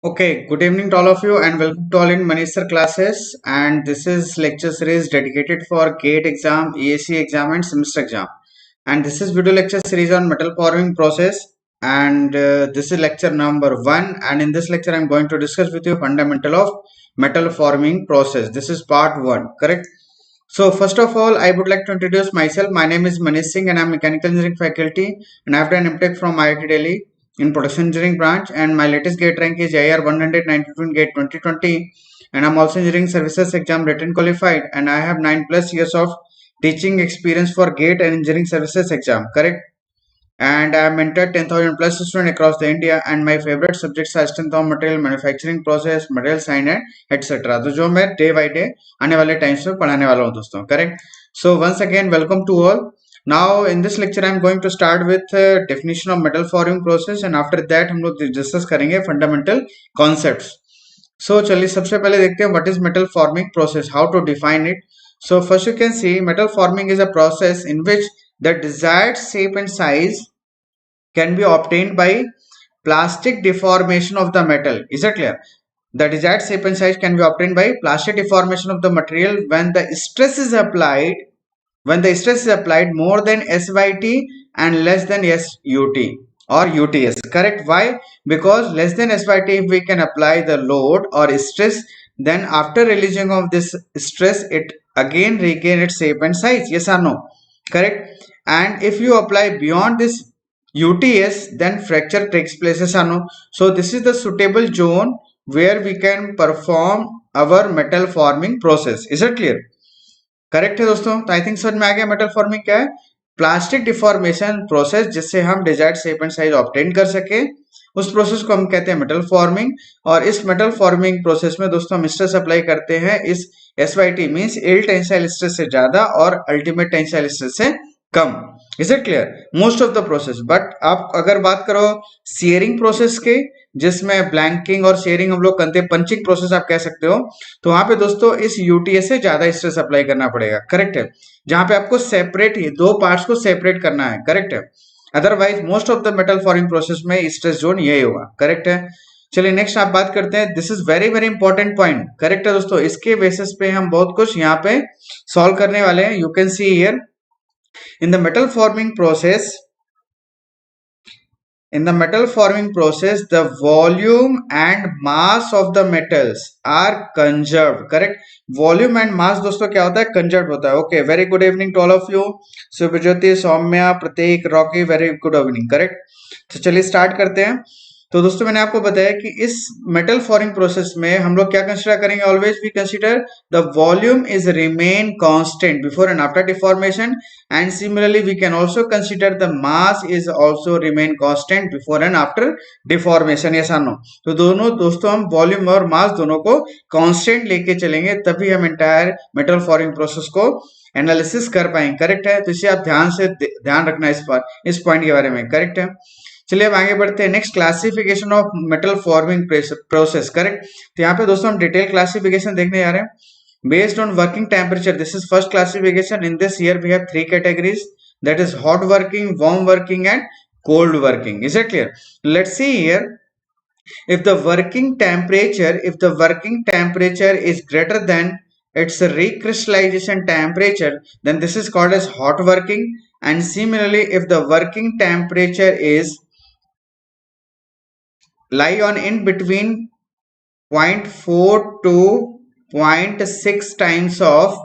Okay, good evening to all of you and welcome to all in Manish sir classes, and this is lecture series dedicated for GATE exam, EAC exam and semester exam, and this is video lecture series on metal forming process, and this is lecture number 1, and in this lecture I am going to discuss with you fundamental of metal forming process. This is part 1, correct? So first of all, I would like to introduce myself. My name is Manish Singh and I am mechanical engineering faculty, and I have done MTech from IIT Delhi in production engineering branch, and my latest gate rank is IR 192 in gate 2020, and I'm also engineering services exam written qualified, and I have 9 plus years of teaching experience for gate and engineering services exam, correct? And I have mentored 10,000 plus students across the India, and my favorite subjects are strength of material, manufacturing process, material science and etc. तो जो मैं day by day आने वाले times में पढ़ाने वाला हूँ दोस्तों, correct? So once again welcome to all. Now in this lecture I am going to start with definition of metal forming process, and after that हम लोग डिस्कस करेंगे fundamental concepts. So चलिए सबसे पहले देखते हैं what is metal forming process, how to define it. So first you can see metal forming is a process in which the desired shape and size can be obtained by plastic deformation of the metal. Is it clear? The desired shape and size can be obtained by plastic deformation of the material when the stress is applied more than SYT and less than SUT or UTS. Correct? Why? Because less than SYT, if we can apply the load or stress, then after releasing of this stress, it again regain its shape and size. Yes or no? Correct? And if you apply beyond this UTS, then fracture takes place. Yes or no? So this is the suitable zone where we can perform our metal forming process. Is it clear? Correct है दोस्तों. तो I think समझ में आ गया metal forming क्या है. Plastic deformation process जिससे हम desired shape and size obtain कर सके, उस प्रोसेस को हम कहते हैं मेटल फॉर्मिंग. और इस मेटल फॉर्मिंग प्रोसेस में दोस्तों हम स्ट्रेस अप्लाई करते हैं इस SYT means ill tensile stress से ज्यादा और अल्टीमेट टेंसाइल स्ट्रेस से कम. Is it clear? Most of the process. But आप अगर बात करो शेयरिंग प्रोसेस के, जिसमें ब्लैंकिंग और शेयरिंग हम लोग करते हैं, पंचिंग प्रोसेस आप कह सकते हो, तो वहां पे दोस्तों इस यूटीएस से ज्यादा स्ट्रेस अप्लाई करना पड़ेगा. करेक्ट है? जहां पे आपको सेपरेट ही दो पार्ट्स को सेपरेट करना है. करेक्ट है? Otherwise most of the metal forming process में स्ट्रेस जोन यही होगा. करेक्ट है? चलिए नेक्स्ट आप बात करते हैं. This is very very important point. Correct है दोस्तों? इसके बेसिस पे हम बहुत कुछ यहाँ पे सॉल्व करने वाले हैं. You can see here in the metal forming process. In the metal forming process, the volume and mass of the metals are conserved. Correct? Volume and mass दोस्तों क्या होता है? Conserved होता है. Okay. Very good evening to all of you. Subhajyoti, Soumya, Pratik, Rocky. Very good evening. Correct? तो चलिए start करते हैं. तो दोस्तों मैंने आपको बताया कि इस मेटल फॉर्मिंग प्रोसेस में हम लोग क्या कंसीडर करेंगे? Always we consider the volume is remain constant before and after deformation, and similarly we can also consider the mass is also remain constant before and after deformation. Yes और no? तो दोनों दोस्तों हम volume और मास दोनों को constant लेके चलेंगे, तभी हम एंटायर मेटल फॉर्मिंग प्रोसेस को एनालिसिस कर पाएंगे. करेक्ट है? तो इसे आप ध्यान रखना इस पॉइंट के बारे में. करेक्ट है? चलिए अब आगे बढ़ते हैं. Next, classification of metal forming process. Correct? तो यहाँ पे दोस्तों हम डिटेल क्लासिफिकेशन देखने जा रहे हैं. Based on working temperature, this is first classification. In this year we have 3 categories, that is hot working, warm working and cold working. Is it clear? Let's see here. If the working temperature is greater than its recrystallization temperature, then this is called as hot working. And similarly, if the working temperature is lie on in between 0.4 to 0.6 times of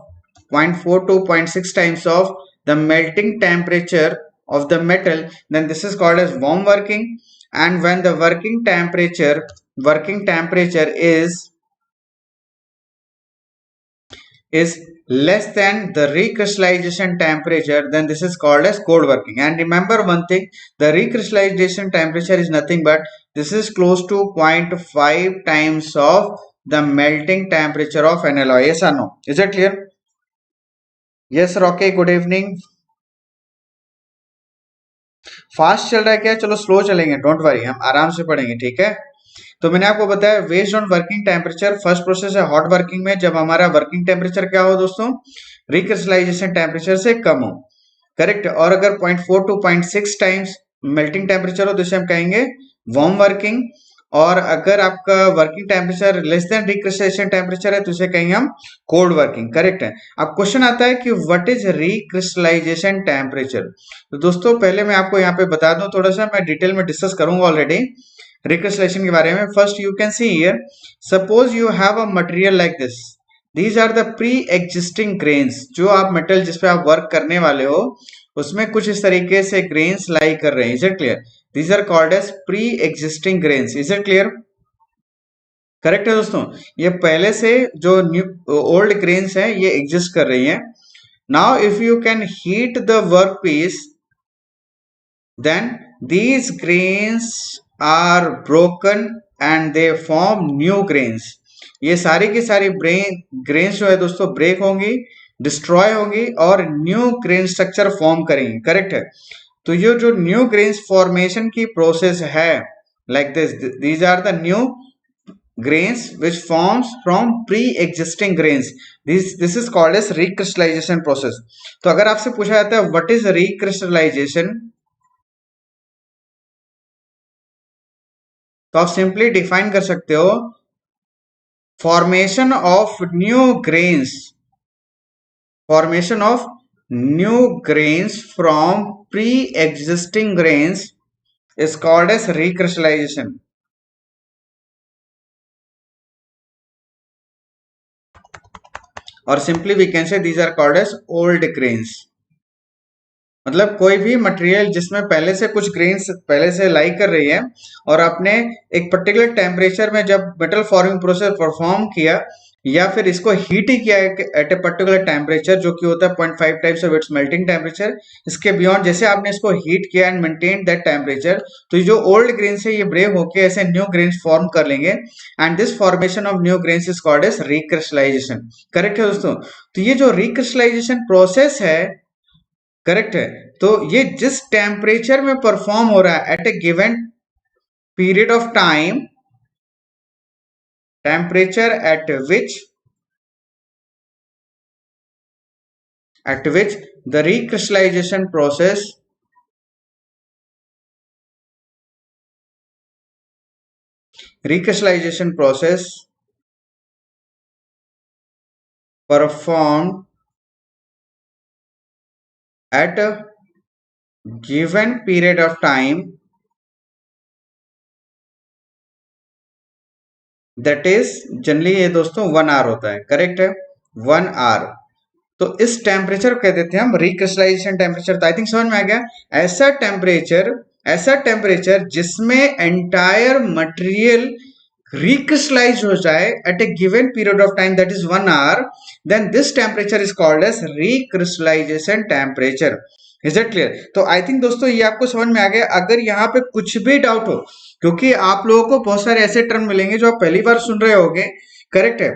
0.4 to 0.6 times of the melting temperature of the metal, then this is called as warm working. And when the working temperature is less than the recrystallization temperature, then this is called as cold working. And remember one thing, the recrystallization temperature is nothing but this is close to 0.5 times of the melting temperature of an alloy. Yes or no? Is it clear? Yes Rocky, good evening. Fast चल रहा है क्या? चलो slow चलेंगे, don't worry, हम आराम से पढ़ेंगे. ठीक है? तो मैंने आपको बताया based on working temperature. First process है हॉट वर्किंग में, जब हमारा वर्किंग टेम्परेचर क्या हो दोस्तों? रिक्रिस्टलाइजेशन टेम्परेचर से कम हो. करेक्ट? और अगर 0.4 टू 0.6 टाइम्स मेल्टिंग टेम्परेचर हो तो इसे हम कहेंगे वार्म वर्किंग. और अगर आपका working temperature less than recrystallisation temperature है तो इसे कहेंगे हम कोल्ड वर्किंग। करेक्ट है। अब क्वेश्चन आता है कि व्हाट इज रिक्रिस्टलाइजेशन टेम्परेचर। तो दोस्तों पहले मैं आपको यहाँ पे बता दूं, थोड़ा सा मैं डिटेल में डिस्कस करूंगा ऑलरेडी रिक्रिस्टलाइजेशन के बारे में। First you can see here, suppose you have a material like this, these are the pre existing grains. जो आप मेटल जिसपे आप वर्क करने वाले हो उसमें कुछ इस तरीके से ग्रेन्स लाई कर रहे हैं। Is it clear? These are called as pre existing grains. Is it clear? Correct है दोस्तों। ये पहले से जो न्यू ओल्ड ग्रेन्स हैं ये एग्जिस्ट कर रही हैं। Now if you can heat the work piece, then these grains are broken and they form new grains। ये सारी की सारी ग्रेन्स जो है दोस्तों ब्रेक होंगी, डिस्ट्रॉय होंगी और न्यू ग्रेन स्ट्रक्चर फॉर्म करेंगी। करेक्ट है। तो ये जो न्यू ग्रेन्स फॉर्मेशन की प्रोसेस है like this, these are the new grains which forms from pre-existing grains, this is called as recrystallization process। तो अगर आपसे पूछा जाता है what is recrystallization, तो आप सिंपली डिफाइन कर सकते हो formation of new grains, formation of new grains from pre existing grains is called as recrystallisation. और simply we can say these are called as old grains. मतलब कोई भी material जिसमें पहले से कुछ ग्रेन्स पहले से लाई कर रही है और आपने एक पर्टिकुलर टेम्परेचर में जब मेटल फॉर्मिंग प्रोसेस परफॉर्म किया या फिर इसको हीट ही किया एट ए पर्टिकुलर टेम्परेचर जो कि होता है 0.5 times of its melting temperature, इसके बियॉन्ड जैसे आपने इसको हीट किया एंड मेंटेन दैट टेम्परेचर, तो जो ओल्ड ग्रेन्स है ये ब्रेक होकर ऐसे न्यू ग्रेन्स फॉर्म कर लेंगे and this formation of new grains is called as recrystallization. Correct है दोस्तों। तो ये जो रिक्रिस्टलाइजेशन प्रोसेस है, करेक्ट है, तो ये जिस टेम्परेचर में परफॉर्म हो रहा है at a given period of time, temperature at which the recrystallization process performed at a given period of time, that is generally ये दोस्तों 1 आवर होता है। करेक्ट है, 1 आवर। तो इस टेम्परेचर को कह देते हैं हम रिक्रिस्टलाइजेशन टेम्परेचर। तो आई थिंक समझ में आ गया। ऐसा टेम्परेचर जिसमें एंटायर मटेरियल रिक्रिस्टलाइज हो जाए at a given period of time that is 1 hour, then this temperature is called as recrystallization temperature. Is it clear? तो आई थिंक दोस्तों ये आपको समझ में आ गया। अगर यहाँ पे कुछ भी डाउट हो, क्योंकि आप लोगों को बहुत सारे ऐसे टर्म मिलेंगे जो आप पहली बार सुन रहे होगे, करेक्ट है,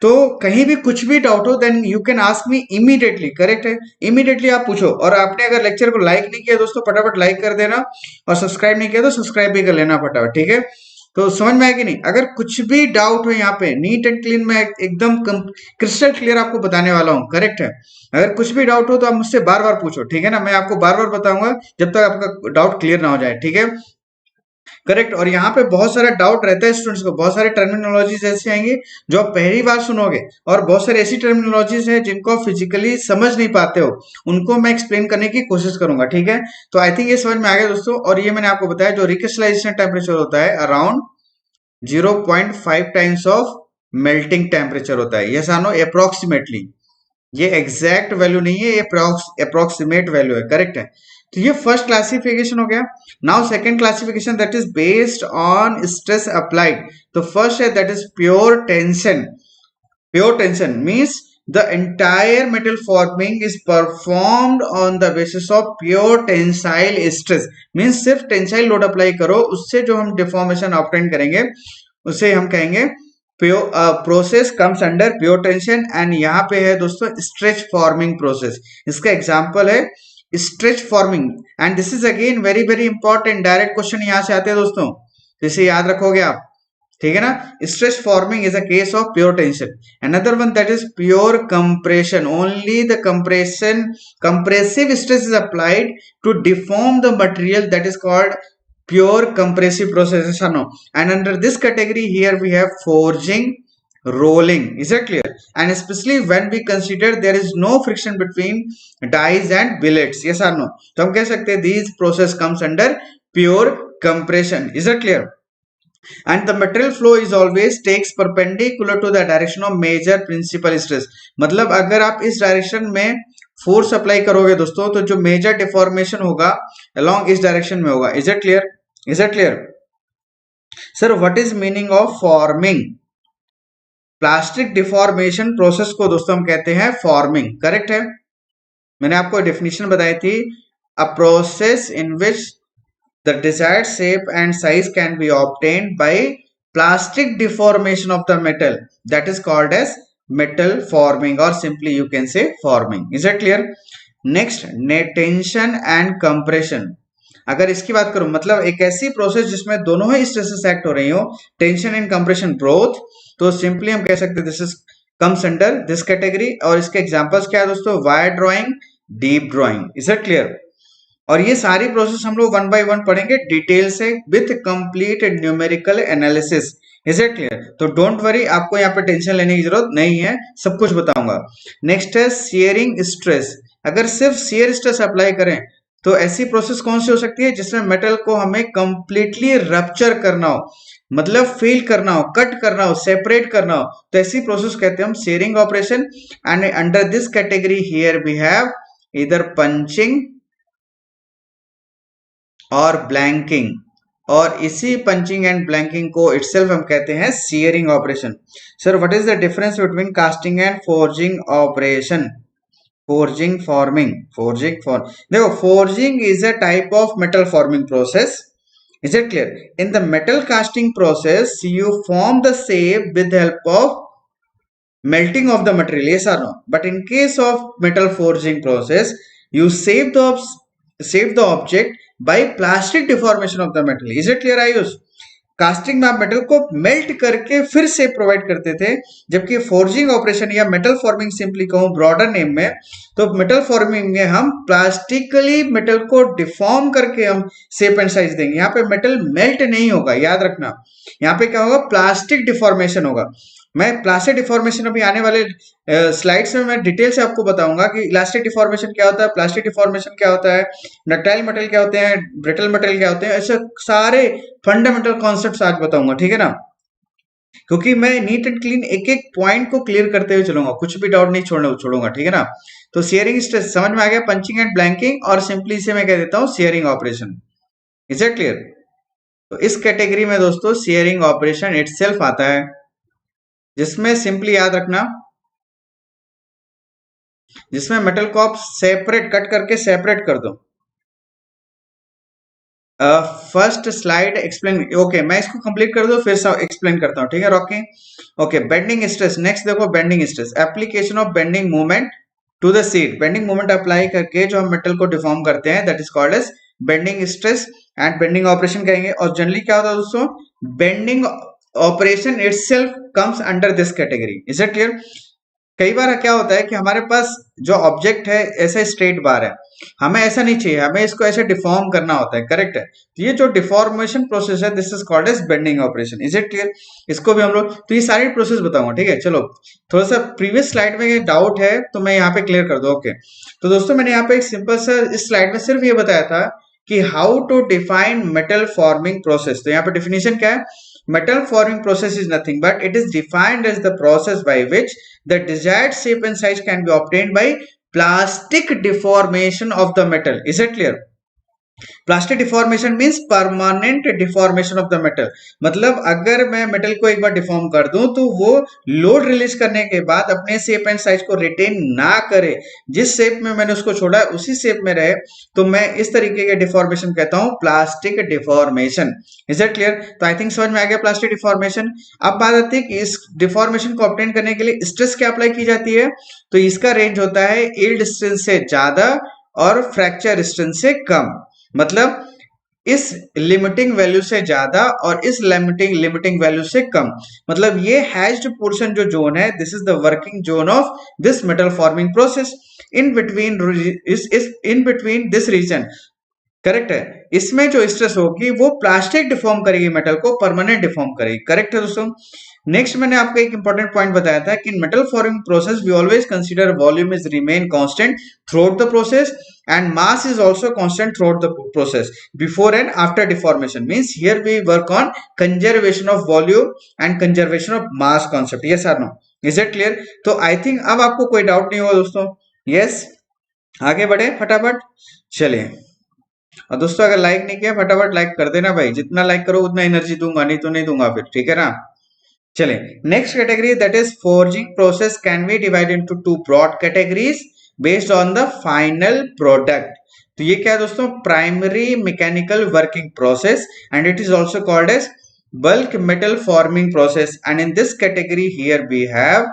तो कहीं भी कुछ भी डाउट हो then you can ask me immediately. Correct है, इमीडिएटली आप पूछो। और आपने अगर लेक्चर को लाइक नहीं किया दोस्तों, फटाफट लाइक कर देना, और सब्सक्राइब नहीं किया तो सब्सक्राइब भी कर लेना फटाफट। ठीक है, तो समझ में आया कि नहीं? अगर कुछ भी डाउट हो यहाँ पे, नीट एंड क्लीन में एकदम क्रिस्टल क्लियर आपको बताने वाला हूँ। करेक्ट है, अगर कुछ भी डाउट हो तो आप मुझसे बार बार पूछो। ठीक है ना, मैं आपको बार बार बताऊंगा जब तक आपका डाउट क्लियर ना हो जाए। ठीक है, करेक्ट। और यहाँ पे बहुत सारा डाउट रहता है स्टूडेंट्स को, बहुत सारे टर्मिनोलॉजीज ऐसी आएंगी जो आप पहली बार सुनोगे, और बहुत सारी ऐसी टर्मिनोलॉजीज है जिनको आप फिजिकली समझ नहीं पाते हो, उनको मैं एक्सप्लेन करने की कोशिश करूंगा। ठीक है, तो आई थिंक ये समझ में आ गया दोस्तों। और ये मैंने आपको बताया जो रिक्रिस्टलाइजेशन टेम्परेचर होता है around 0.5 times of melting temperature होता है। Yes or no? अप्रोक्सीमेटली, ये एग्जैक्ट वैल्यू नहीं है, ये अप्रोक्सीमेट वैल्यू है। करेक्ट है, तो ये फर्स्ट क्लासिफिकेशन हो गया। Now second classification that is based on stress applied. तो फर्स्ट है that is pure tension. Pure tension means the entire metal forming is performed on the basis of pure tensile stress. Means सिर्फ tensile load apply करो, उससे जो हम deformation obtain करेंगे उसे हम कहेंगे process comes under pure tension. And यहाँ पे है दोस्तों स्ट्रेच फॉर्मिंग प्रोसेस। इसका एग्जांपल है stretch forming, and this is again very very important. Direct question यहां से आते हैं दोस्तों, जिसे याद रखोगे आप। ठीक है ना, stretch forming is a case of pure tension. Another one that is pure compression. Only the compressive stress is applied to deform the material, that is called pure compressive processes are no. And under this category here we have forging, rolling. Is that clear? And especially when we consider there is no friction between dies and billets. Yes or no? तो हम कह सकते हैं these process comes under pure compression. Is that clear? And the material flow is always takes perpendicular to the direction of major principal stress. मतलब अगर आप इस direction में फोर्स अप्लाई करोगे दोस्तों तो जो मेजर डिफॉर्मेशन होगा along इस डायरेक्शन में होगा. Is that clear? Is that clear? Sir, what is meaning of forming? Plastic deformation process को दोस्तों हम कहते हैं फॉर्मिंग. करेक्ट है. मैंने आपको डेफिनेशन बताई थी. A process in which the desired shape and size can be obtained by plastic deformation of the metal, that is called as metal forming और simply you can say forming. Is it clear? Next, tension and compression. अगर इसकी बात करूं मतलब एक ऐसी process जिसमें दोनों ही स्ट्रेसेस एक्ट हो रही हो, टेंशन एंड कंप्रेशन बोथ, तो सिंपली हम कह सकते हैं this is comes under this category. और इसके एग्जांपल्स क्या है दोस्तों? Wire drawing, deep drawing. Is it clear? और ये सारी प्रोसेस हम लोग वन बाय वन पढ़ेंगे डिटेल से with complete numerical analysis. Is it clear? तो डोंट वरी, आपको यहाँ पे टेंशन लेने की जरूरत नहीं है, सब कुछ बताऊंगा. नेक्स्ट है शियरिंग स्ट्रेस. अगर सिर्फ शियर स्ट्रेस अप्लाई करें तो ऐसी प्रोसेस कौन सी हो सकती है जिसमें मेटल को हमें कंप्लीटली रप्चर करना हो, मतलब फील करना हो, कट करना हो, सेपरेट करना हो, तो ऐसी प्रोसेस कहते हैं हम shearing operation. And under this category here we have इधर पंचिंग और ब्लैंकिंग, और इसी पंचिंग एंड ब्लैंकिंग को इटसेल्फ हम कहते हैं shearing operation. Sir, what is the difference between casting and forging operation? Forging, forming, forging, देखो forging is a type of metal forming process. Is it clear? In the metal casting process you form the shape with the help of melting of the material, yes or no? But in case of metal forging process you save the object by plastic deformation of the metal. Is it clear, Ayush? Casting में आप metal को melt करके फिर से provide करते थे, जबकि forging operation या मेटल फॉर्मिंग सिंपली कहूं ब्रॉडर नेम में, तो मेटल फॉर्मिंग में हम प्लास्टिकली मेटल को डिफॉर्म करके हम शेप एंड साइज देंगे. यहाँ पे मेटल मेल्ट नहीं होगा, याद रखना. यहाँ पे क्या होगा? प्लास्टिक डिफॉर्मेशन होगा. मैं प्लास्टिक डिफॉर्मेशन अभी आने वाले स्लाइड्स में मैं डिटेल से आपको बताऊंगा कि इलास्टिक डिफॉर्मेशन क्या होता है, प्लास्टिक डिफॉर्मेशन क्या होता है, डक्टाइल मटेरियल क्या होते हैं, ब्रिटल मटेरियल क्या होते हैं, ऐसे सारे फंडामेंटल कॉन्सेप्ट्स आज बताऊंगा. ठीक है ना? क्योंकि मैं नीट एंड क्लीन एक एक पॉइंट को क्लियर करते हुए चलूंगा, कुछ भी डाउट नहीं छोड़ूंगा. ठीक है ना? तो शेयरिंग स्ट्रेस समझ में आ गया, पंचिंग एंड ब्लैंकिंग, और सिंपली से मैं कह देता हूं sharing operation. Is it clear? तो इस कैटेगरी में दोस्तों शेयरिंग ऑपरेशन इटसेल्फ आता है, जिसमें सिंपली याद रखना, जिसमें मेटल को आप सेपरेट कट करके सेपरेट कर दो. First slide explain. ओके, मैं इसको कंप्लीट कर दूं फिर एक्सप्लेन करता हूं. ठीक है Rocky? Okay, bending stress. Next देखो bending stress. Application of bending movement to the sheet. Bending movement apply करके जो हम मेटल को डिफॉर्म करते हैं that is called as bending stress and bending operation कहेंगे. और जनरली क्या होता है दोस्तों? Bending operation itself comes under this category. Is it clear? कई बार क्या होता है कि हमारे पास जो ऑब्जेक्ट है ऐसा स्ट्रेट बार है, हमें ऐसा नहीं चाहिए, हमें इसको ऐसे डिफॉर्म करना होता है. करेक्ट है? तो ये जो डिफॉर्मेशन प्रोसेस है this is called as bending operation. Is it clear? इसको भी हम लोग, तो ये सारी प्रोसेस बताऊंगा. ठीक है? चलो, थोड़ा सा प्रीवियस स्लाइड में डाउट है तो मैं यहाँ पे क्लियर कर दूं. ओके, तो दोस्तों मैंने यहाँ पे एक सिंपल सा इस स्लाइड में सिर्फ ये बताया था कि how to define metal forming process. तो यहाँ पे डिफिनेशन क्या है? Metal forming process is nothing but it is defined as the process by which the desired shape and size can be obtained by plastic deformation of the metal. Is it clear? Plastic deformation means permanent deformation of the metal. मतलब अगर मैं metal को एक बार deform कर दूं तो वो load release करने के बाद अपने शेप एंड साइज को रिटेन ना करे, जिस शेप में मैंने उसको छोड़ा है उसी शेप में रहे, तो मैं इस तरीके के डिफॉर्मेशन कहता हूं plastic deformation. Is it clear? तो आई थिंक समझ में आ गया प्लास्टिक डिफॉर्मेशन. अब बात आती है कि इस डिफॉर्मेशन को ऑब्टेन करने के लिए स्ट्रेस क्या अप्लाई की जाती है. तो इसका रेंज होता है यील्ड स्ट्रेंथ से ज्यादा और फ्रैक्चर स्ट्रेंथ से कम. मतलब इस लिमिटिंग वैल्यू से ज्यादा और इस लिमिटिंग वैल्यू से कम. मतलब ये हैश्ड पोर्शन जो जोन है this is the working zone of this metal forming process. In between this region correct है। इसमें जो स्ट्रेस होगी वो प्लास्टिक डिफॉर्म करेगी, मेटल को परमानेंट डिफॉर्म करेगी। करेक्ट है दोस्तों। नेक्स्ट मैंने आपको एक इंपॉर्टेंट पॉइंट बताया था कि metal forming process we always consider volume is remain constant throughout the process and mass is also constant throughout the process before and after deformation. Means here we work on conservation of volume and conservation of mass concept. Yes और no, is it clear? तो I think अब आपको कोई doubt नहीं होगा दोस्तों। Yes, आगे बढ़े फटाफट, चलिए। और दोस्तों अगर लाइक नहीं किया फटाफट लाइक कर देना भाई, जितना लाइक करो उतना एनर्जी दूंगा, नहीं तो नहीं दूंगा फिर, ठीक है ना। चले, next category that is forging process can be divide into two broad categories based on the final product. तो ये क्या है दोस्तों? Primary mechanical working process and it is also called as bulk metal forming process and in this category here we have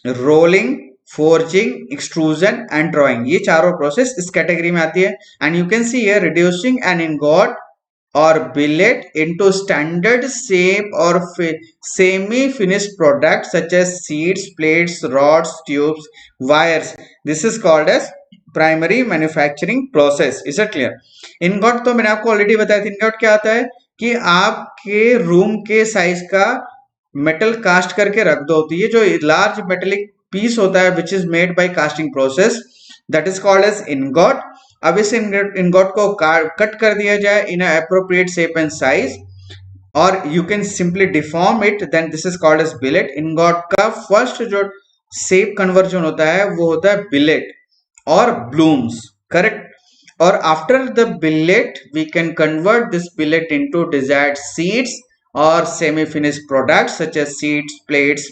rolling, forging, extrusion and drawing. ये चारों process इस category में आती है and you can see here reducing an ingot or billet into standard shape or semi-finished products such as sheets, plates, rods, tubes, wires. This is called as primary manufacturing process. Is it clear? Ingot तो मैंने आपको already बताया था। Ingot क्या आता है कि आपके रूम के साइज का मेटल कास्ट करके रख दो, तो ये जो लार्ज मेटेलिक पीस होता है which is made by casting process that is called as ingot. अब इस इनगॉट को कट कर दिया जाए in appropriate shape and size और you can simply deform it, then this is called as billet. Ingot का फर्स्ट जो shape conversion होता है वो होता है बिलेट और ब्लूम्स। करेक्ट। और after the billet we can convert this billet into desired sheets और semi finished products such as sheets, plates,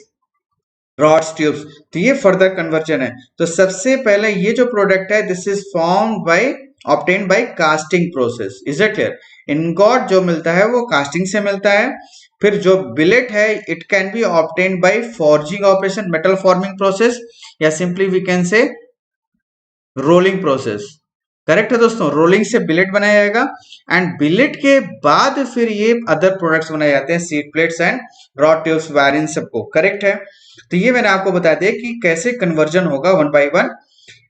rods, tubes. तो ये फर्दर कन्वर्जन है। तो सबसे पहले ये जो प्रोडक्ट है this is form by obtained by casting process. Is it clear? Ingot जो मिलता है वो कास्टिंग से मिलता है। फिर जो बिलेट है it can be obtained by forging operation, metal forming process, या simply we can say rolling process. Correct है दोस्तों, रोलिंग से बिलेट बनाया जाएगा एंड बिलेट के बाद फिर ये अदर प्रोडक्ट्स बनाए जाते हैं, sheet plates and rod, tubes, wire, इन सबको। करेक्ट है। तो ये मैंने आपको बता दिया कि कैसे कन्वर्जन होगा one by one.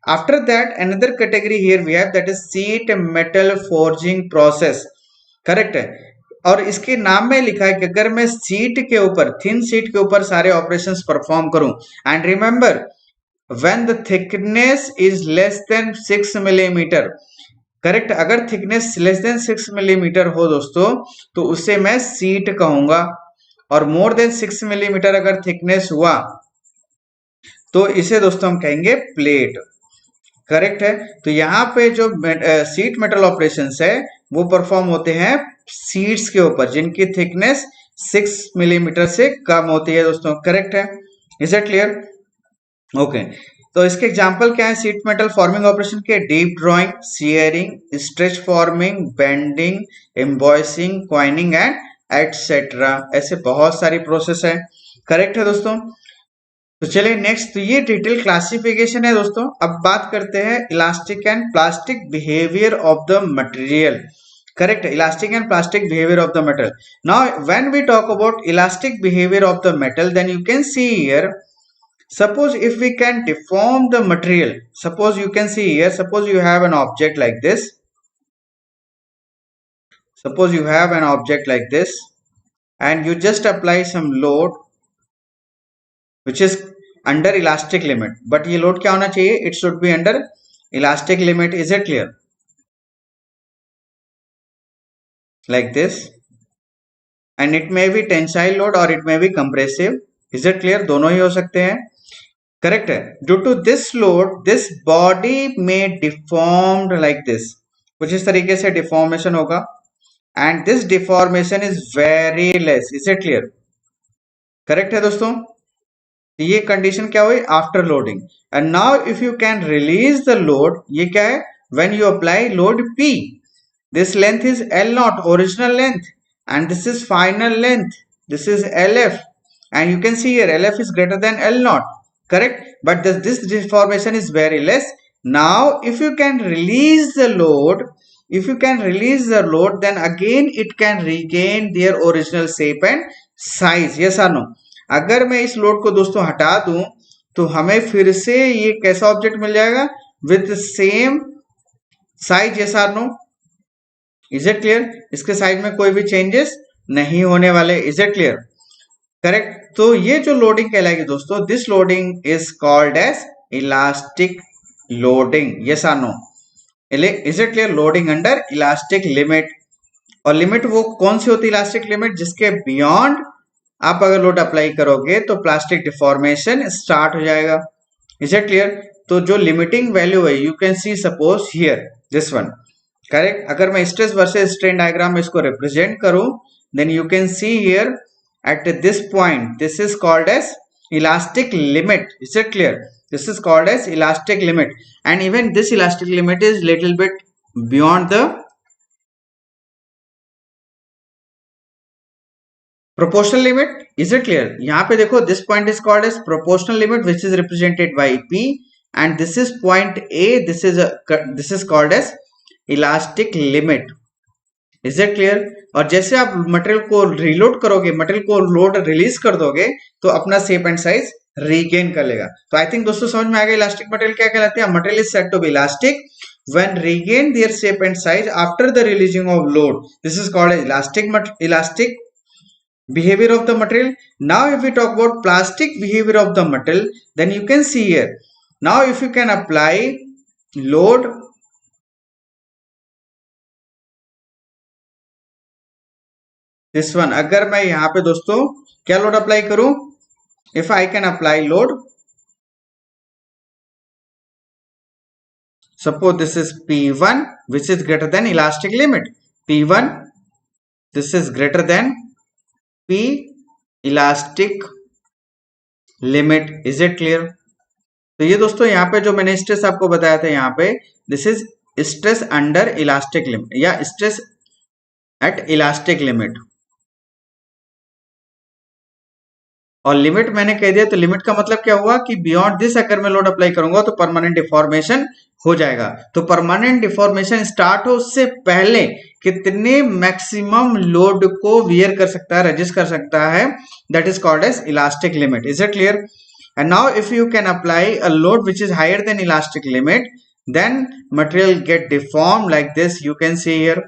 After that another category here we have that is sheet metal forging process. Correct है। और इसके नाम में लिखा है कि अगर मैं सीट के ऊपर, थिन सीट के ऊपर सारे ऑपरेशंस परफॉर्म करूं and remember when the thickness is less than 6 millimeter। Correct. अगर थिकनेस लेस देन 6 मिलीमीटर हो दोस्तों तो उसे मैं सीट कहूंगा, और मोर देन 6 मिलीमीटर अगर थिकनेस हुआ तो इसे दोस्तों हम कहेंगे प्लेट। करेक्ट है। तो यहाँ पे जो सीट मेटल ऑपरेशंस है वो परफॉर्म होते हैं सीट्स के ऊपर जिनकी थिकनेस 6 मिलीमीटर से कम होती है दोस्तों। करेक्ट है। Is it clear? ओके। तो इसके एग्जांपल क्या है सीट मेटल फॉर्मिंग ऑपरेशन के? Deep drawing, shearing, stretch forming, bending, embossing, coining and etcetera. ऐसे बहुत सारी प्रोसेस है। करेक्ट है दोस्तों। तो चलिए नेक्स्ट, तो ये डिटेल क्लासिफिकेशन है दोस्तों। अब बात करते हैं elastic and plastic behaviour of the material. Correct. Elastic and plastic behavior of the metal. Now, when we talk about elastic behavior of the metal, then you can see here. Suppose if we can deform the material. Suppose you can see here. Suppose you have an object like this. Suppose you have an object like this, and you just apply some load, which is under elastic limit. But ये load क्या होना चाहिए? It should be under elastic limit. Is it clear? Like this. And it may be tensile load or it may be compressive. Is it clear? दोनों ही हो सकते हैं। Correct है। Due to this load this body में deformed like this, कुछ इस तरीके से डिफॉर्मेशन होगा and this deformation is very less. Is it clear? Correct है दोस्तों। ये कंडीशन क्या हुई? After loading. And now if you can release the load, ये क्या है? When you apply load P, this length is L0, original length, and this is final length, this is LF, and you can see here LF is greater than L0. Correct. But this deformation is very less. Now if you can release the load, if you can release the load, then again it can regain their original shape and size. Yes or no? अगर मैं इस load को दोस्तों हटा दूं तो हमें फिर से ये कैसा ऑब्जेक्ट मिल जाएगा? With same size, yes or no, is it clear? इसके साइज में कोई भी चेंजेस नहीं होने वाले, इज इट क्लियर? करेक्ट। तो ये जो लोडिंग कहलाएगी दोस्तों, this loading is called as elastic loading, yes or no, is it clear? Loading under elastic limit. और लिमिट वो कौन सी होती है इलास्टिक लिमिट? जिसके बियॉन्ड आप अगर लोड अप्लाई करोगे तो प्लास्टिक डिफॉर्मेशन स्टार्ट हो जाएगा, इज इट क्लियर? तो जो लिमिटिंग वैल्यू है, you can C suppose here this one, correct. अगर मैं स्ट्रेस वर्सेस स्ट्रेन डायग्राम में इसको रिप्रेजेंट करूं, then you can see here at this point, this is called as elastic limit, is it clear? This is called as elastic limit, and even this elastic limit is little bit beyond the proportional limit, is it clear? यहाँ पे देखो, this point is called as proportional limit which is represented by P, and this is point A, this is called as elastic limit, is it clear? और जैसे आप material को reload करोगे, material को load release कर दोगे, तो अपना शेप एंड साइज रीगेन कर लेगा। तो आई थिंक दोस्तों समझ में आ गया इलास्टिक मटेरियल क्या कहलाते हैं। Material is said to be elastic when regain their shape and size after the releasing of load. This is called elastic behavior of the material. Now if we talk about plastic behavior of the material, then you can see here, now if you can apply load this one, अगर मैं यहां पे दोस्तों क्या load apply करूं, if I can apply load, suppose this is P1 which is greater than elastic limit, P1 this is greater than P elastic limit, is it clear? तो ये दोस्तों यहाँ पे जो मैंने स्ट्रेस आपको बताया था, यहाँ पे this is stress under elastic limit या स्ट्रेस एट इलास्टिक लिमिट। और लिमिट मैंने कह दिया, तो लिमिट का मतलब क्या हुआ कि बियॉन्ड दिस अगर मैं लोड अप्लाई करूंगा तो परमानेंट डिफॉर्मेशन हो जाएगा। तो परमानेंट डिफॉर्मेशन स्टार्ट हो उससे पहले कितने मैक्सिमम लोड को वियर कर सकता है, रेजिस्ट कर सकता है, that is called as elastic limit, is it clear? And now if you can apply a load which is higher than elastic limit, then material get deformed like this, you can see here.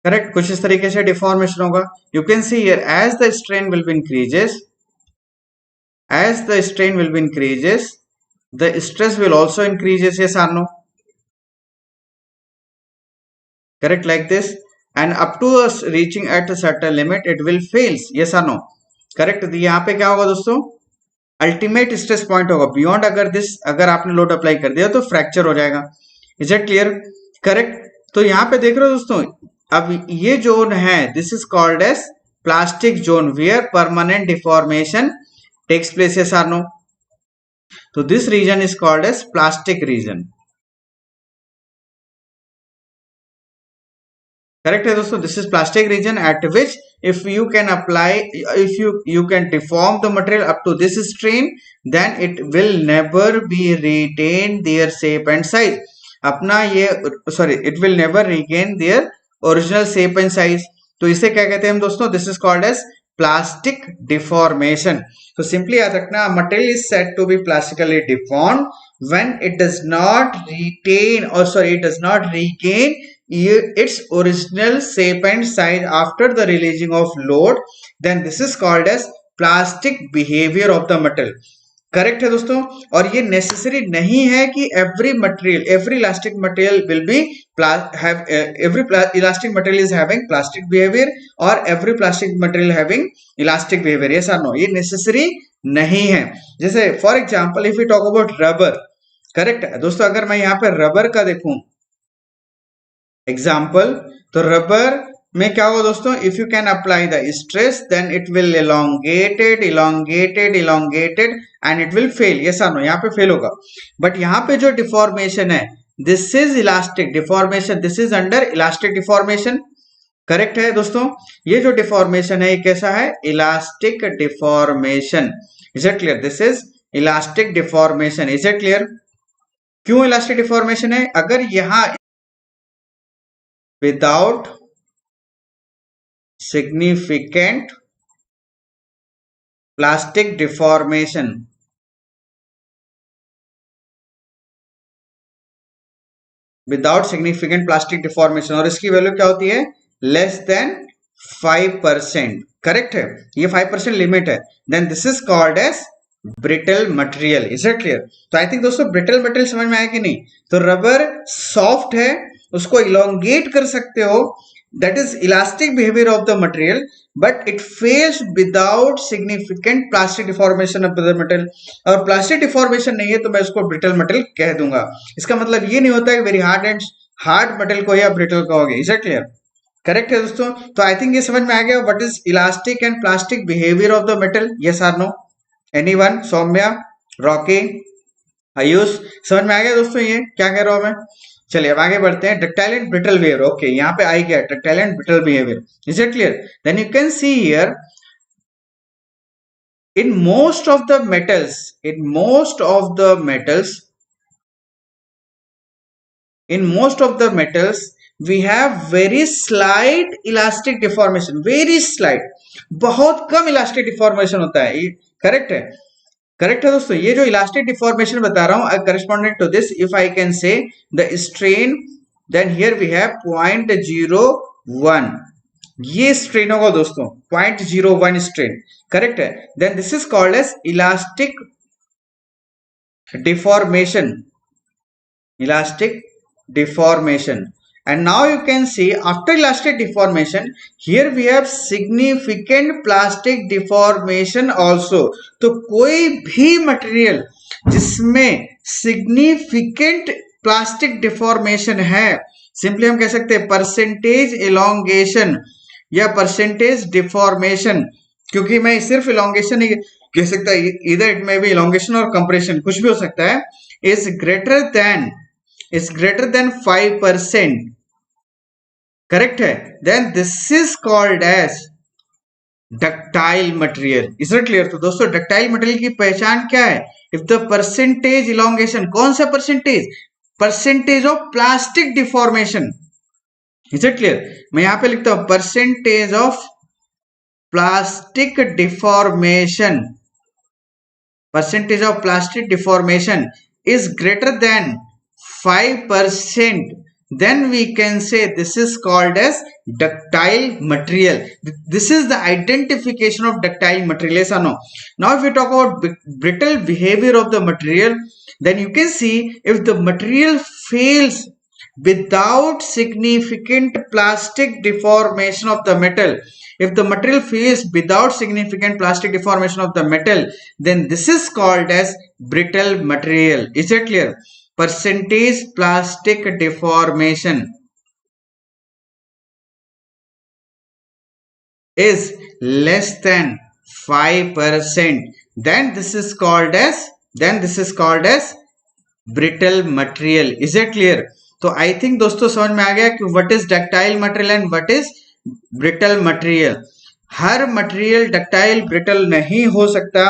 Correct, कुछ इस तरीके से deformation होगा। You can see here as the strain will be increases, as the strain will be increases, the stress will also increases, yes or no? Correct, like this, and up to us reaching at a certain limit it will fails, yes or no? Correct. तो यहाँ पे क्या होगा दोस्तों, ultimate stress point होगा beyond, अगर आपने load apply कर दिया तो फ्रैक्चर हो जाएगा, इज इट क्लियर? करेक्ट। तो यहाँ पे देख रहे हो दोस्तों, अब ये जोन है, this is called as plastic zone where permanent deformation takes place, yes or no? तो this region is called as plastic region. Correct है दोस्तों, this is plastic region at which if you can apply, if you can deform the material up to this strain, then it will never be retain their shape and size, अपना ये sorry it will never regain their original shape and size. तो इसे क्या कहते हैं हम दोस्तों, this is called as प्लास्टिक डिफॉर्मेशन। तो सिंपली याद रखना, material is said to be plastically deform when it does not retain, or sorry, it does not regain its original shape and size after the releasing of load, then this is called as plastic behavior of the material। Correct है दोस्तों। और ये necessary नहीं है कि every elastic material will be have, every elastic material is having plastic behaviour और every plastic material having elastic behaviour, yes और no? ये नेसेसरी नहीं है। जैसे for example if you talk about rubber, correct है दोस्तों, अगर मैं यहाँ पे रबर का देखूं एग्जाम्पल, तो रबर में क्या होगा दोस्तों, if you can apply the stress then it will elongated and it will fail, yes और नो? यहाँ पे फेल होगा। बट यहाँ पे जो डिफॉर्मेशन है, this is elastic deformation, this is under elastic deformation. Correct है दोस्तों, ये जो डिफॉर्मेशन है ये कैसा है, elastic deformation, is it clear? This is elastic deformation, is it clear? क्यों इलास्टिक डिफॉर्मेशन है? अगर यहाँ without significant plastic deformation. Without significant plastic deformation, और इसकी वैल्यू क्या होती है? Less than 5%. करेक्ट है, ये 5% लिमिट है. Then this is called as brittle material. Is it clear? तो आई थिंक दोस्तों ब्रिटल मटेरियल समझ में आया कि नहीं? तो रबर सॉफ्ट है, उसको इलोंगेट कर सकते हो, that is elastic behaviour of the material, but it fails without significant plastic deformation of the material. और प्लास्टिक डिफॉर्मेशन नहीं है तो मैं उसको ब्रिटल मटेरियल कह दूंगा. इसका मतलब ये नहीं होता कि वेरी हार्ड मटेरियल को या ब्रिटल कहोगे. Is it clear? करेक्ट है दोस्तों. तो आई थिंक ये समझ में आ गया what is elastic and plastic behaviour of the metal. Yes or no? Anyone? Soumya, Rocky, Ayush, समझ में आ गया दोस्तों ये क्या कह रहा हूं मैं? चलिए अब आगे बढ़ते हैं. Ductile and brittle behaviour. Okay, यहाँ पे आई गया ductile and brittle behaviour. Is it clear? Then you can see here in most of the metals, in most of the metals, we have very slight elastic deformation. very slight, बहुत कम elastic deformation होता है. Correct है? Correct है दोस्तों. ये जो elastic deformation बता रहा हूं, corresponding to this if I can say the strain, then here we have 0.01. ये स्ट्रेन होगा दोस्तों, 0.01 स्ट्रेन. करेक्ट है? Then this is called as elastic deformation. Elastic deformation. And now you can see after elastic deformation, here we have significant plastic deformation also. तो कोई भी material जिसमें significant plastic deformation है, simply हम कह सकते हैं परसेंटेज elongation या परसेंटेज डिफॉर्मेशन. क्योंकि मैं सिर्फ elongation नहीं कह सकता, इधर इट में भी elongation और compression कुछ भी हो सकता है, is greater than 5%. करेक्ट है? Then this is called as ductile material. Is it clear? तो दोस्तों डक्टाइल मटेरियल की पहचान क्या है? इफ द परसेंटेज इलोंगेशन, कौन सा percentage? Percentage of plastic deformation. Is it clear? मैं यहां पे लिखता हूं percentage of plastic deformation. Percentage of plastic deformation is greater than 5%, then we can say this is called as ductile material. This is the identification of ductile material. Yes or no? Now if we talk about brittle behavior of the material, then you can see if the material fails without significant plastic deformation of the metal, if the material fails without significant plastic deformation of the metal, then this is called as brittle material. Is it clear? Percentage plastic deformation is less than 5%, then this is called as brittle material. Is it clear? तो I think दोस्तों समझ में आ गया कि what is ductile material and what is brittle material. Her material ductile brittle नहीं हो सकता.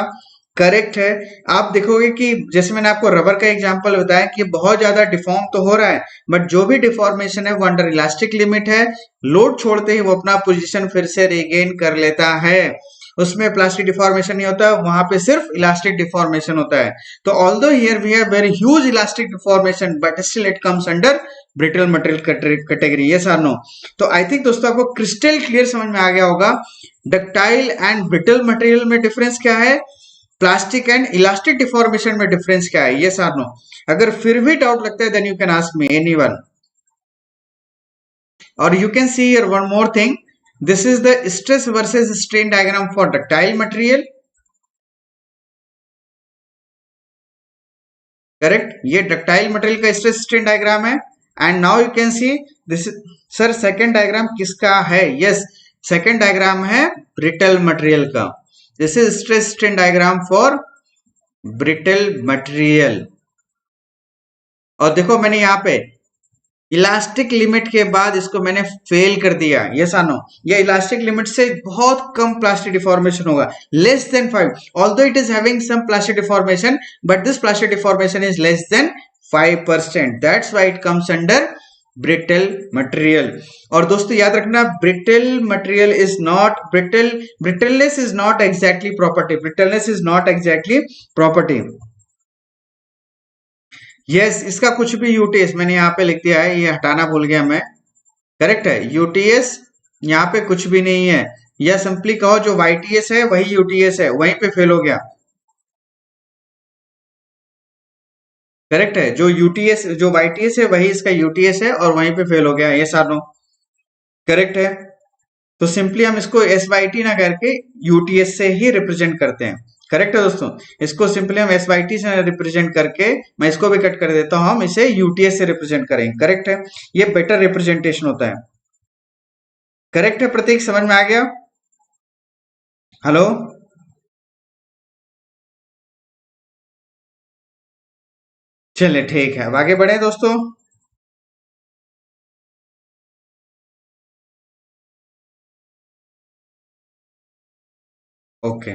करेक्ट है? आप देखोगे कि जैसे मैंने आपको रबर का एग्जांपल बताया कि बहुत ज्यादा डिफॉर्म तो हो रहा है, बट जो भी डिफॉर्मेशन है वो अंडर इलास्टिक लिमिट है. लोड छोड़ते ही वो अपना पोजीशन फिर से रिगेन कर लेता है. उसमें प्लास्टिक डिफॉर्मेशन नहीं होता, वहां पे सिर्फ इलास्टिक डिफॉर्मेशन होता है. तो although here we have very huge elastic deformation, but still it comes under brittle material category. Yes और नो? तो आई थिंक दोस्तों आपको क्रिस्टल क्लियर समझ में आ गया होगा डक्टाइल एंड ब्रिटल मटेरियल में डिफरेंस क्या है, प्लास्टिक एंड इलास्टिक डिफॉर्मेशन में डिफरेंस क्या है. यस और नो? अगर फिर भी डाउट लगता है then you can ask me, anyone. और you can see here one more thing. This is the stress versus strain diagram for ductile material. Correct? ये डक्टाइल मटेरियल का स्ट्रेस स्ट्रेन डायग्राम है. And now you can see this. Sir second diagram किसका है? Yes, second diagram है brittle material का. This is stress strain diagram for brittle material. और देखो मैंने यहाँ पे इलास्टिक लिमिट के बाद इसको मैंने फेल कर दिया. यस और नो? ये इलास्टिक लिमिट से बहुत कम प्लास्टिक डिफॉर्मेशन होगा, less than 5. Although it is having some plastic deformation, but this plastic deformation is less than 5%. That's why it comes under brittle material. और दोस्तों याद रखना, brittle material is not brittle, brittleness is not exactly property, brittleness is not exactly property. Yes, इसका कुछ भी UTS मैंने यहाँ पे लिख दिया है, ये हटाना भूल गया मैं। करेक्ट है, यूटीएस यहाँ पे कुछ भी नहीं है, या सिंपली कहो जो वाईटीएस है वही यूटीएस है, वहीं पे फेल हो गया। करेक्ट है, जो यूटीएस जो वाईटीएस है वही इसका यूटीएस है और वहीं पे फेल हो गया, ये सारो करेक्ट है। तो सिंपली हम इसको एस वाई टी ना करके यूटीएस से ही रिप्रेजेंट करते हैं। करेक्ट है दोस्तों, इसको सिंपली हम एस वाई टी से रिप्रेजेंट करके, मैं इसको भी कट कर देता हूं, हम इसे यूटीएस से रिप्रेजेंट करेंगे। करेक्ट है, ये बेटर रिप्रेजेंटेशन होता है। करेक्ट है प्रतीक, समझ में आ गया? हेलो, चलिए ठीक है, अब आगे बढ़े दोस्तों। Okay,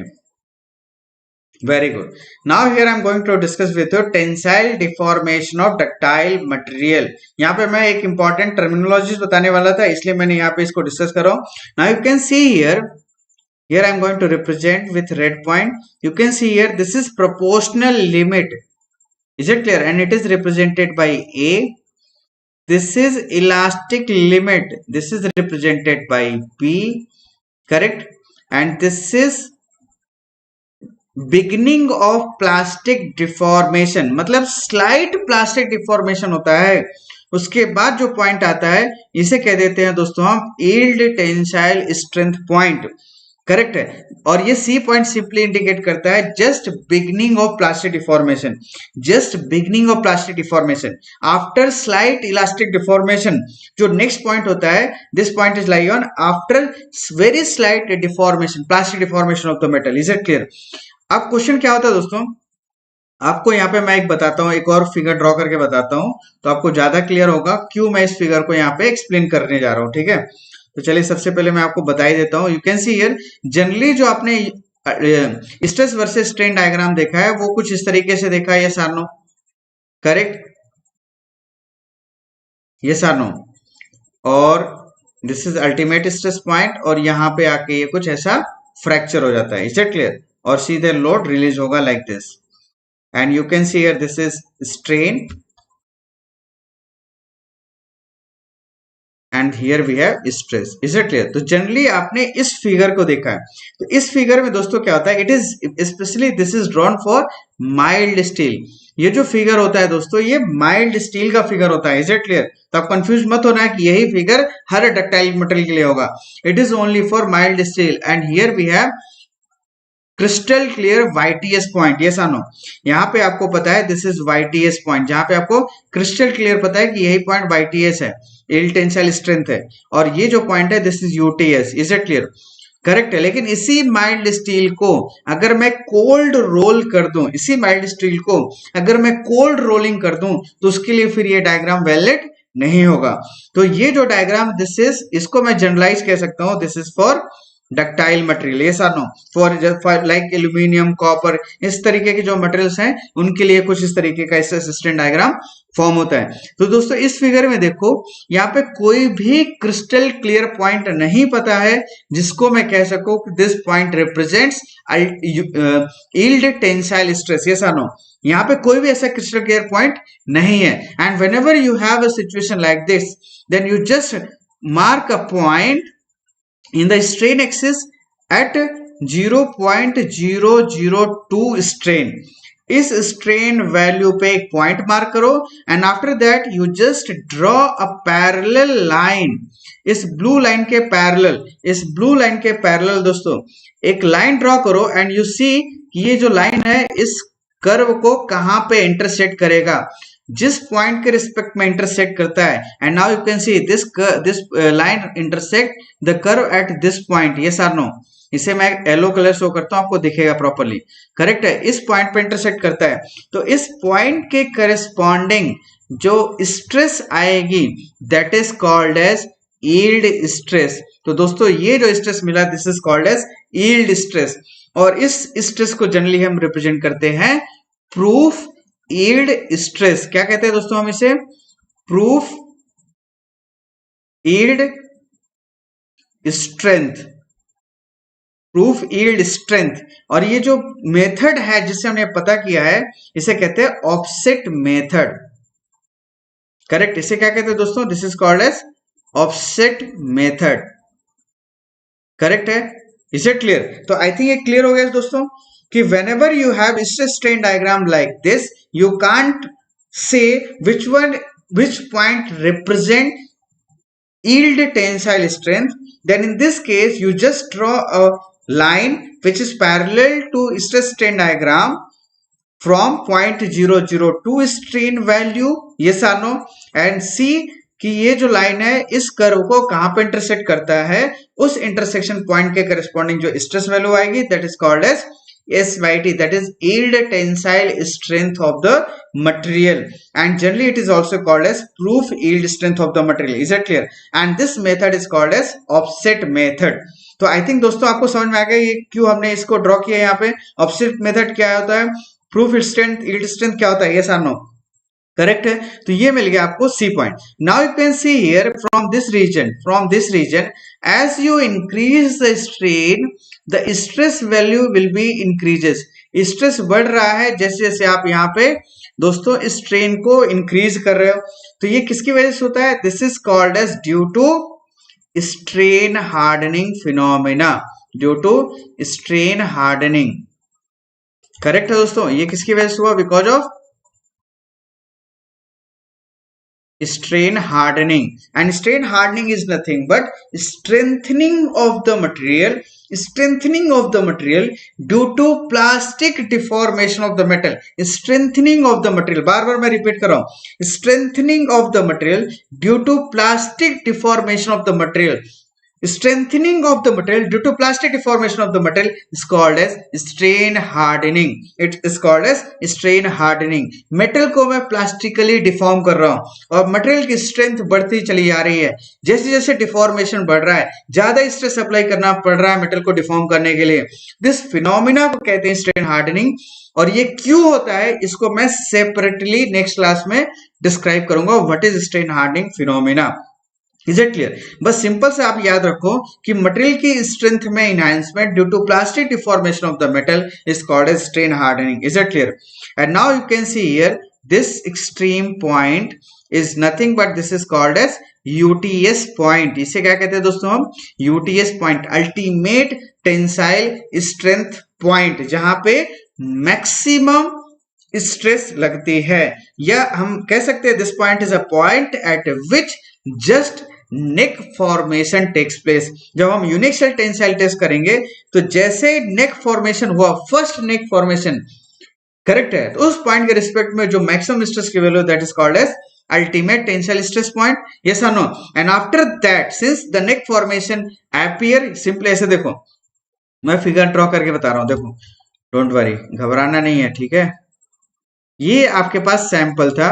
very good. Now here I am going to discuss with you tensile deformation of ductile material. यहाँ पे मैं एक important terminologies बताने वाला था, इसलिए मैंने यहाँ पे इसको डिस्कस कर रहा हूँ। Now you can see here, here I am going to represent with red point. You can see here, this is proportional limit. Is it clear? And it is represented by A. This is elastic limit. This is represented by B. Correct? And this is beginning of plastic deformation, मतलब slight plastic deformation होता है, उसके बाद जो point आता है इसे कह देते हैं दोस्तों हम yield tensile strength point. Correct है, और ये सी पॉइंट सिंपली इंडिकेट करता है just beginning of plastic deformation, just beginning of plastic deformation after slight elastic deformation. जो नेक्स्ट पॉइंट होता है, this point is lie on after very slight deformation, plastic deformation of the metal. Is it clear? अब question क्या होता है दोस्तों, आपको यहाँ पे मैं एक बताता हूँ, एक और फिगर ड्रॉ करके बताता हूँ, तो आपको ज्यादा क्लियर होगा क्यों मैं इस फिगर को यहाँ पे एक्सप्लेन करने जा रहा हूँ। ठीक है, तो चलिए सबसे पहले मैं आपको बता ही देता हूँ। You can see here, generally जो आपने स्ट्रेस वर्सेस स्ट्रेन डायग्राम देखा है वो कुछ इस तरीके से देखा है, ये सारनो। करेक्ट, ये सारनो, और this is ultimate stress point, और यहाँ पे आके ये कुछ ऐसा फ्रैक्चर हो जाता है। Is it clear? और सीधे लोड रिलीज होगा like this, and you can see here this is strain and here we have stress. Is it clear? तो जनरली आपने इस फिगर को देखा है, तो इस फिगर में दोस्तों क्या होता है, it is specially this is drawn for mild steel. ये जो फिगर होता है दोस्तों, ये माइल्ड स्टील का फिगर होता है। Is it clear? तो आप कंफ्यूज मत होना है कि यही फिगर हर डक्टाइल मेटल के लिए होगा, it is only for mild steel. And here we have crystal clear YTS point. ये सानो, यहाँ पे आपको पता है दिस इज वाईटीएस पॉइंट, जहां पे आपको क्रिस्टल क्लियर पता है कि यही पॉइंट वाईटीएस है, यील्ड टेंसाइल स्ट्रेंथ है, और ये जो पॉइंट है this is UTS. Is it clear? Correct है, लेकिन इसी माइल्ड स्टील को अगर मैं कोल्ड रोल कर दूं, इसी माइल्ड स्टील को अगर मैं कोल्ड रोलिंग कर दूं, तो उसके लिए फिर ये डायग्राम वैलिड नहीं होगा। तो ये जो डायग्राम दिस इज, इसको मैं जनरलाइज कह सकता हूं, this is for ductile material. ये सानो फॉर लाइक एल्यूमिनियम, कॉपर, इस तरीके के जो मटेरियल्स हैं उनके लिए कुछ इस तरीके का इससे स्ट्रेन डायग्राम फॉर्म होता है। तो दोस्तों इस फिगर में देखो, यहाँ पे कोई भी क्रिस्टल क्लियर पॉइंट नहीं पता है जिसको मैं कह सकूं कि this point represents yield tensile stress. ये सानो, यहाँ पे कोई भी ऐसा क्रिस्टल क्लियर पॉइंट नहीं है। And whenever you have a situation like this, then you just mark a point in the strain axis at 0.002 strain। इस स्ट्रेन वैल्यू पे एक पॉइंट मार्क करो, and after that you just draw a parallel line, इस blue line के parallel, इस blue line के parallel दोस्तों एक लाइन ड्रॉ करो, एंड यू सी ये जो लाइन है इस कर्व को कहां पे इंटरसेक्ट करेगा, जिस पॉइंट के रिस्पेक्ट में इंटरसेक्ट करता है। And now you can see this line intersect the curve at this point. ये सार नो, इसे मैं येलो कलर शो करता हूं, आपको दिखेगा प्रॉपरली। करेक्ट है, इस पॉइंट पे इंटरसेक्ट करता है, तो इस पॉइंट के करस्पॉन्डिंग जो स्ट्रेस आएगी that is called as yield stress. तो दोस्तों ये जो स्ट्रेस मिला this is called as yield stress, और इस स्ट्रेस को जनरली हम रिप्रेजेंट करते हैं प्रूफ यील्ड स्ट्रेस। क्या कहते हैं दोस्तों हम इसे? Proof yield strength, proof yield strength. और ये जो मेथड है जिससे हमने पता किया है, इसे कहते हैं ऑफसेट मेथड। करेक्ट, इसे क्या कहते हैं दोस्तों? This is called as offset method. Correct है, इज इट क्लियर? तो आई थिंक ये क्लियर हो गया दोस्तों कि whenever you have stress strain diagram like this, you can't say which point represent yield tensile strength. Then in this case you just draw a line which is parallel to stress strain diagram from point 002 strain value, yes or no, and see कि ये जो line है इस curve को कहां पे intersect करता है, उस इंटरसेक्शन पॉइंट के करस्पॉन्डिंग जो स्ट्रेस वैल्यू आएगी that is called as SYT, that is yield tensile strength of the material, and generally it is also called as proof yield strength of the material. Is that clear? And this method is called as offset method. तो I think दोस्तों आपको समझ में आ गया ये क्यों हमने इसको ड्रॉ किया यहाँ पे। ऑफसेट मेथड क्या होता है, प्रूफ यील्ड स्ट्रेंथ क्या होता है, यस और नो? करेक्ट है, तो ये मिल गया आपको C point. Now you can see here from this region as you increase the strain the stress value will be increases. Stress बढ़ रहा है जैसे जैसे आप यहाँ पे दोस्तों स्ट्रेन को इंक्रीज कर रहे हो। तो ये किसकी वजह से होता है? This is called as due to strain hardening phenomena, due to strain hardening. Correct है दोस्तों, ये किसकी वजह से हुआ? Because of strain hardening, and strain hardening is nothing but strengthening of the material due to plastic deformation of the metal, strengthening of the material, बार बार मैं repeat कर रहा हूं, strengthening of the material due to plastic deformation of the material, strengthening of the material due to plastic deformation of the material is called as strain hardening. It is called as strain hardening. Metal को मैं plastically deform कर रहा हूं और material की strength बढ़ती चली जा रही है। जैसे जैसे डिफॉर्मेशन बढ़ रहा है, ज्यादा स्ट्रेस अप्लाई करना पड़ रहा है मेटल को डिफॉर्म करने के लिए। दिस फिनोमिना को कहते हैं स्ट्रेन हार्डनिंग। और ये क्यों होता है इसको मैं सेपरेटली नेक्स्ट क्लास में डिस्क्राइब करूंगा, what is strain hardening phenomena. Is it clear? बस सिंपल से आप याद रखो कि मटेरियल की स्ट्रेंथ में enhancement due to plastic deformation of the metal is called as strain hardening. Is it clear? And now you can see here this extreme point is nothing but this is called as UTS point. इसे क्या कहते हैं दोस्तों हम? UTS point, ultimate tensile strength point, जहां पे maximum stress लगती है। या हम कह सकते हैं this point is a point at which just neck formation takes place. जब हम यूनिक्सल टेंसाइल टेस्ट करेंगे तो जैसे नेक फॉर्मेशन हुआ, फर्स्ट नेक फॉर्मेशन, करेक्ट है, तो उस पॉइंट के रिस्पेक्ट में जो मैक्सिमम स्ट्रेस की value that is called as ultimate tensile stress point. Yes और no? And after that since the neck formation appear, simply ऐसे देखो, मैं फिगर ड्रॉ करके बता रहा हूं, देखो, डोंट वरी, घबराना नहीं है, ठीक है। ये आपके पास सैंपल था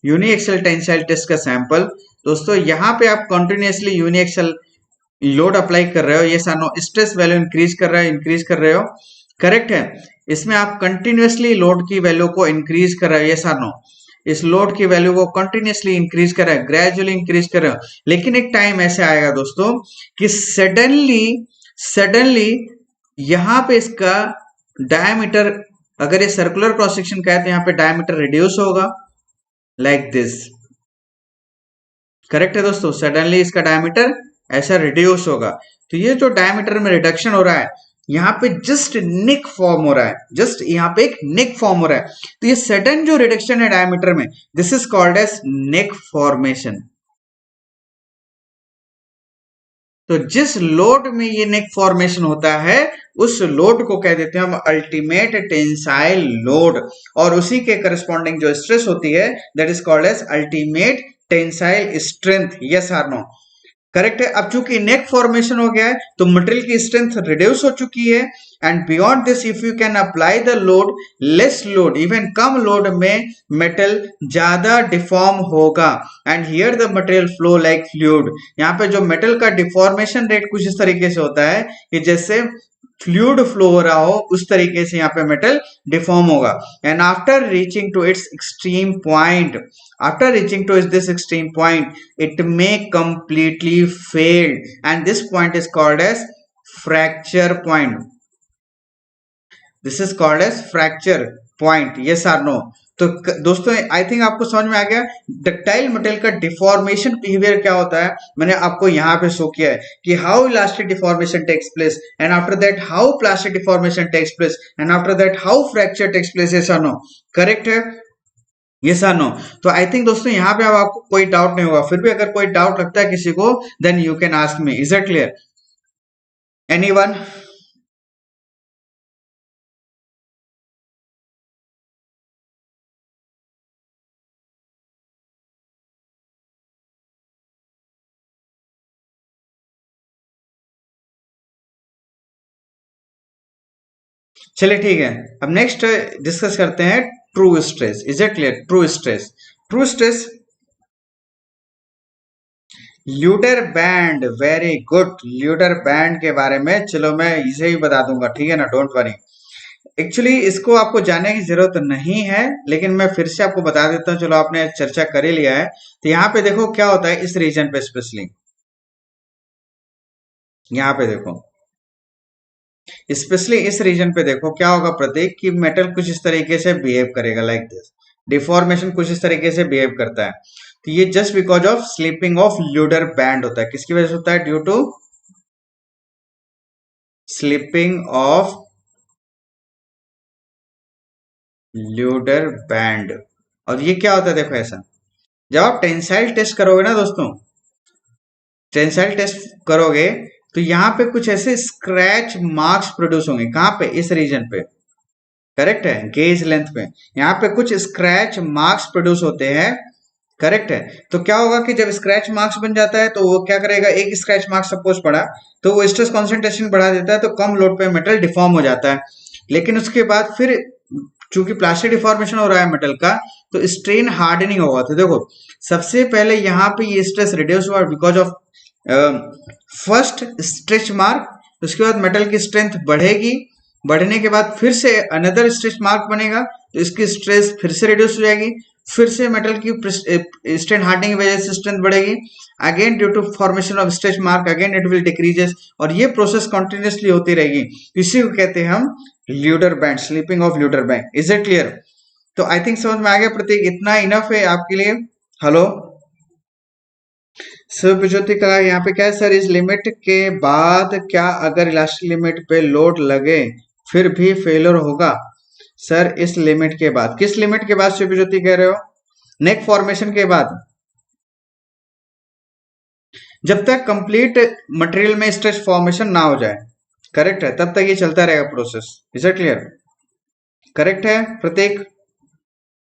यूनिएक्सल टेंसाइल टेस्ट का सैंपल। दोस्तों यहाँ पे आप कंटिन्यूअसली यूनिएक्सल लोड अप्लाई कर रहे हो, ये सानो स्ट्रेस वैल्यू इंक्रीज कर रहे हो, करेक्ट है। इसमें आप कंटिन्यूअसली लोड की वैल्यू को इंक्रीज कर रहे हो, ये सानो इस लोड की वैल्यू को कंटिन्यूअसली इंक्रीज कर रहे हो, ग्रेजुअली इंक्रीज कर रहे हो। लेकिन एक टाइम ऐसे आएगा दोस्तों कि सडनली यहाँ पे इसका डायमीटर, अगर ये सर्कुलर क्रॉस सेक्शन का है तो यहाँ पे डायमीटर रिड्यूस होगा लाइक दिस। करेक्ट है दोस्तों, सडनली इसका डायमीटर ऐसा रिड्यूस होगा। तो ये जो डायमीटर में रिडक्शन हो रहा है, यहाँ पे जस्ट नेक फॉर्म हो रहा है, जस्ट यहाँ पे एक नेक फॉर्म हो रहा है। तो ये सडन जो रिडक्शन है डायमीटर में, this is called as neck formation. तो जिस लोड में ये नेक फॉर्मेशन होता है उस लोड को कह देते हैं हम अल्टीमेट टेंसाइल लोड, और उसी के करस्पॉन्डिंग जो स्ट्रेस होती है that is called as ultimate tensile strength. Yes और नो? करेक्ट है। अब चूंकि नेक फॉर्मेशन हो गया है तो मटेरियल की स्ट्रेंथ रिड्यूस हो चुकी है, and beyond this if you can apply the load, less load, even come load में मेटल ज्यादा डिफॉर्म होगा, and here the material flow like fluid. यहाँ पे जो मेटल का डिफॉर्मेशन रेट कुछ इस तरीके से होता है कि जैसे फ्लूइड फ्लो हो रहा हो उस तरीके से यहाँ पे मेटल डिफॉर्म होगा। And after reaching to its extreme point, after reaching to this extreme point, it may completely failed and this point is called as fracture point. This is called as fracture point, yes or no. तो दोस्तों I think आपको समझ में आ गया ductile material का deformation behaviour क्या होता है। मैंने आपको यहाँ पे शो किया है कि how elastic deformation takes place and after that how plastic deformation takes place and after that how fracture takes place, yes or no, correct है, यस आर नो। तो आई थिंक दोस्तों यहाँ पे अब आपको कोई डाउट नहीं होगा। फिर भी अगर कोई डाउट लगता है किसी को, then you can ask me, is it clear anyone? चलिए ठीक है, अब नेक्स्ट डिस्कस करते हैं true stress, is it clear? True stress, true stress, Luder band, very good. Luder band के बारे में चलो मैं इसे ही बता दूंगा, ठीक है ना, डोंट वरी। एक्चुअली इसको आपको जानने की जरूरत नहीं है, लेकिन मैं फिर से आपको बता देता हूँ। चलो आपने चर्चा कर ही लिया है, तो यहाँ पे देखो क्या होता है इस रीजन पे स्पेशली, यहाँ पे देखो स्पेशली इस रीजन पे देखो क्या होगा प्रतीक, कि मेटल कुछ इस तरीके से बिहेव करेगा, लाइक दिस, डिफॉर्मेशन कुछ इस तरीके से बिहेव करता है। तो ये just because of slipping of Luder band होता है। किसकी वजह से होता है? Due to slipping of Luder band. और ये क्या होता है देखो ऐसा, जब आप टेंसाइल टेस्ट करोगे ना दोस्तों, टेंसाइल टेस्ट करोगे तो यहाँ पे कुछ ऐसे स्क्रैच मार्क्स प्रोड्यूस होंगे। कहाँ पे? इस रीजन पे, करेक्ट है, गेज लेंथ पे यहाँ पे कुछ स्क्रैच मार्क्स प्रोड्यूस होते हैं, करेक्ट है। तो क्या होगा कि जब स्क्रैच मार्क्स बन जाता है तो वो क्या करेगा, एक स्क्रैच मार्क्स सपोज पड़ा तो वो स्ट्रेस कॉन्सेंट्रेशन बढ़ा देता है, तो कम लोड पे मेटल डिफॉर्म हो जाता है। लेकिन उसके बाद फिर चूंकि प्लास्टिक डिफॉर्मेशन हो रहा है मेटल का, तो स्ट्रेन हार्डनिंग होगा। तो देखो सबसे पहले यहाँ पे ये स्ट्रेस रिड्यूस हुआ because of first stretch mark, उसके बाद मेटल की स्ट्रेंथ बढ़ेगी, बढ़ने के बाद फिर से अनदर स्ट्रेच मार्क बनेगा, तो इसकी स्ट्रेस फिर से रिड्यूस हो जाएगी, फिर से मेटल की स्ट्रेन हार्डनिंग की वजह से स्ट्रेंथ बढ़ेगी, again due to formation of stretch mark again it will decreases, और ये प्रोसेस कंटिन्यूसली होती रहेगी। इसी को कहते हैं हम Luder band, slipping of Luder band, is it clear? तो आई थिंक समझ में आ गया प्रतीक, इतना इनफ है आपके लिए। हेलो सर, ज्योति का यहाँ पे क्या है सर, इस लिमिट के बाद क्या अगर इलास्टिक लिमिट पे लोड लगे फिर भी फेलियर होगा? सर इस लिमिट के बाद, किस लिमिट के बाद शिव ज्योति कह रहे हो? नेक फॉर्मेशन के बाद, जब तक कंप्लीट मटेरियल में स्ट्रेच फॉर्मेशन ना हो जाए, करेक्ट है, तब तक ये चलता रहेगा process, is it clear? Correct है प्रतीक?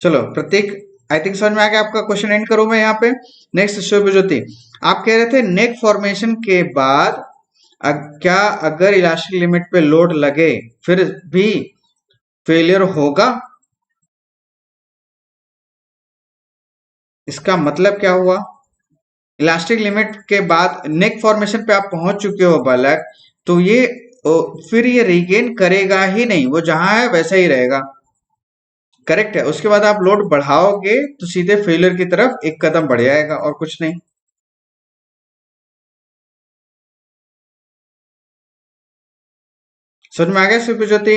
चलो प्रतीक आई थिंक समझ में आ गया आपका, क्वेश्चन एंड करूं मैं यहाँ पे। नेक्स्ट शुभ ज्योति, आप कह रहे थे नेक फॉर्मेशन के बाद क्या अगर इलास्टिक लिमिट पे लोड लगे फिर भी फेलियर होगा? इसका मतलब क्या हुआ? इलास्टिक लिमिट के बाद नेक फॉर्मेशन पे आप पहुंच चुके हो बालक, तो ये फिर ये रिगेन करेगा ही नहीं, वो जहां है वैसा ही रहेगा, करेक्ट है। उसके बाद आप लोड बढ़ाओगे तो सीधे फेलियर की तरफ एक कदम बढ़ जाएगा और कुछ नहीं। समझ में आ गया शिव ज्योति?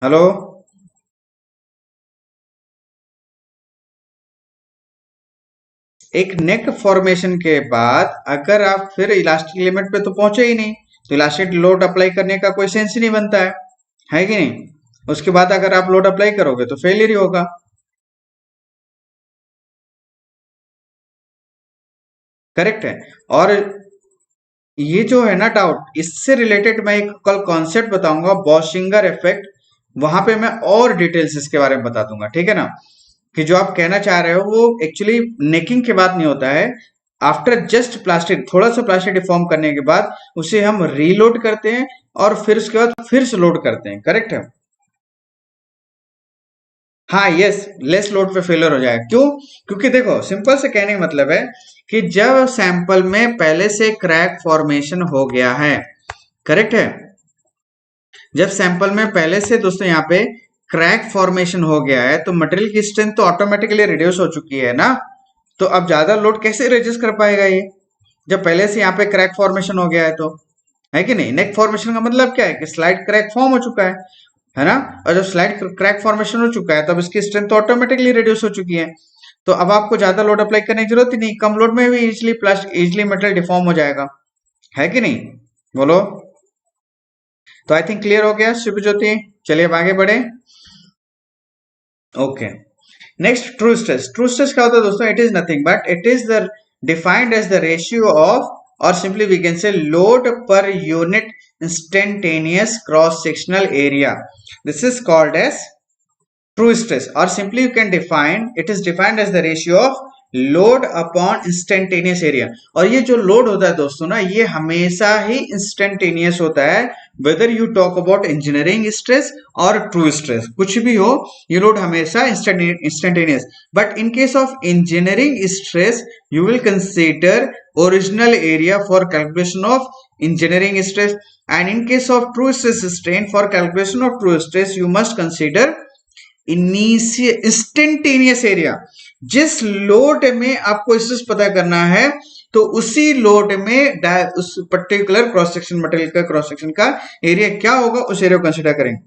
हेलो, एक नेक फॉर्मेशन के बाद अगर आप फिर इलास्टिक लिमिट पे तो पहुंचे ही नहीं, तो इलास्टिक लोड अप्लाई करने का कोई सेंस ही नहीं बनता है कि नहीं? उसके बाद अगर आप लोड अप्लाई करोगे तो फेलियर ही होगा, करेक्ट है। और ये जो है ना डाउट, इससे रिलेटेड मैं एक कल कॉन्सेप्ट बताऊंगा, बॉशिंगर इफेक्ट, वहां पे मैं और डिटेल्स इसके बारे में बता दूंगा, ठीक है ना। कि जो आप कहना चाह रहे हो वो एक्चुअली नेकिंग के बाद नहीं होता है, आफ्टर जस्ट प्लास्टिक, थोड़ा सा प्लास्टिक डिफॉर्म करने के बाद उसे हम रीलोड करते हैं और फिर उसके बाद फिर से लोड करते हैं, करेक्ट है। हाँ यस, लेस लोड पे फेलियर हो जाएगा। क्यों? क्योंकि देखो सिंपल से कहने का मतलब है कि जब सैंपल में पहले से क्रैक फॉर्मेशन हो गया है, करेक्ट है, जब सैंपल में पहले से दोस्तों यहाँ पे क्रैक फॉर्मेशन हो गया है तो मटेरियल की स्ट्रेंथ तो ऑटोमेटिकली रिड्यूस हो चुकी है ना। तो अब ज्यादा लोड कैसे रेजिस्ट कर पाएगा ये, जब पहले से यहाँ पे क्रैक फॉर्मेशन हो गया है तो, है कि नहीं। नेक फॉर्मेशन का मतलब क्या है कि स्लाइड क्रैक फॉर्म हो चुका है ना। और जब स्लाइड क्रैक फॉर्मेशन हो चुका है तब इसकी स्ट्रेंथ तो ऑटोमेटिकली रिड्यूस हो चुकी है। तो अब आपको ज्यादा लोड अप्लाई करने की जरूरत ही नहीं, कम लोड में भी इजिली मेटल डिफॉर्म हो जाएगा, है कि नहीं, बोलो। तो आई थिंक क्लियर हो गया शिव ज्योति। चलिए अब आगे बढ़े। Okay, next true stress. True stress क्या होता है दोस्तों? It is nothing but it is the defined as the ratio of, और simply we can say load per unit instantaneous cross sectional area. This is called as true stress, or simply you can define, it is defined as the ratio of load upon instantaneous area. और ये जो load होता है दोस्तों ना, ये हमेशा ही instantaneous होता है, whether you talk about engineering stress और ट्रू स्ट्रेस, कुछ भी हो, ये लोड हमेशा instantaneous. But in case of engineering stress you will consider original area for calculation of engineering stress, and in case of true stress strain for calculation of true stress you must consider instantaneous area. जिस load में आपको stress पता करना है तो उसी load में उस पर्टिकुलर क्रॉस सेक्शन मटेरियल का क्रॉस सेक्शन का एरिया क्या होगा, उस एरिया को कंसीडर करेंगे।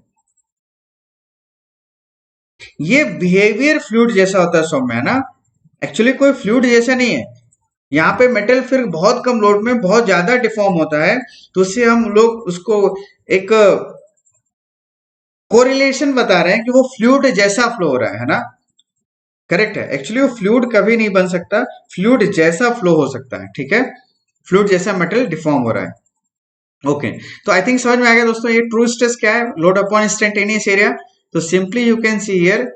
ये बिहेवियर फ्लूइड जैसा होता है सौम्य, है ना। एक्चुअली कोई फ्लूइड जैसा नहीं है। यहाँ पे मेटल फिर बहुत कम लोड में बहुत ज्यादा डिफॉर्म होता है, तो उससे हम लोग उसको एक कोरिलेशन बता रहे हैं कि वो फ्लूइड जैसा फ्लो हो रहा है ना। करेक्ट है। एक्चुअली वो फ्लूइड कभी नहीं बन सकता, फ्लूइड जैसा फ्लो हो सकता है, ठीक है। फ्लूइड जैसा मेटल डिफॉर्म हो रहा है। ओके, तो आई थिंक समझ में आ गया दोस्तों ये ट्रू स्ट्रेस क्या है, लोड अपॉन इंस्टेंटेनियस एरिया। तो simply you can see here,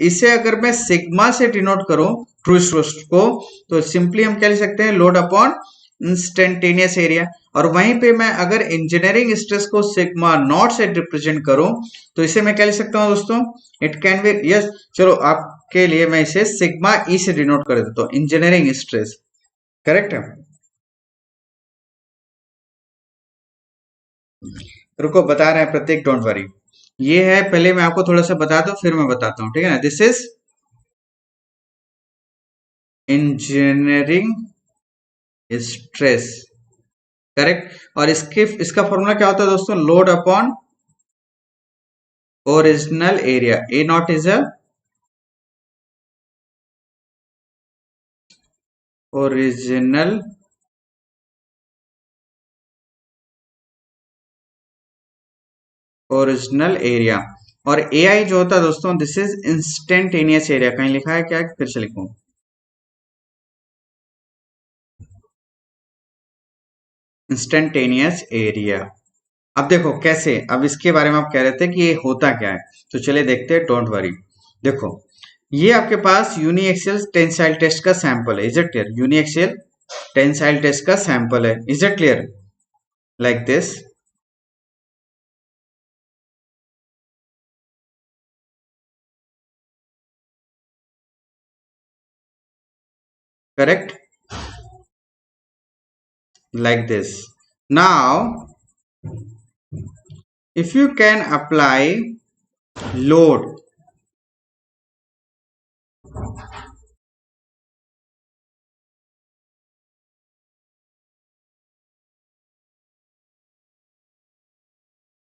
इसे अगर मैं सिग्मा से डिनोट करूं ट्रू स्ट्रेस को, तो सिंपली हम क्या लिख सकते हैं, लोड अपॉन इंस्टेंटेनियस एरिया। और वहीं पे मैं अगर इंजीनियरिंग स्ट्रेस को सिग्मा नॉट से रिप्रेजेंट करूं तो इसे मैं क्या लिख सकता हूं दोस्तों, इट कैन बी, यस चलो आपके लिए मैं इसे सिग्मा ई से डिनोट कर देता हूं, इंजीनियरिंग स्ट्रेस। करेक्ट है। रुको बता रहे हैं प्रत्येक, डोंट वरी। ये है, पहले मैं आपको थोड़ा सा बता दूं फिर मैं बताता हूं, ठीक है ना। This is engineering stress, correct. और इसका फॉर्मूला क्या होता है दोस्तों, load upon original area. A not is a original original area, और ए आई जो होता है दोस्तों, दिस इज इंस्टेंटेनियस एरिया। कहीं लिखा है क्या, फिर से लिखूं, इंस्टेंटेनियस एरिया। अब देखो कैसे, अब इसके बारे में आप कह रहे थे कि ये होता क्या है, तो चलिए देखते हैं, डोंट वरी। देखो ये आपके पास यूनिएक्सियल टेंसाइल टेस्ट का सैंपल है, is it clear, uniaxial tensile test का सैंपल है, is it clear, like this, correct, like this. Now if you can apply load,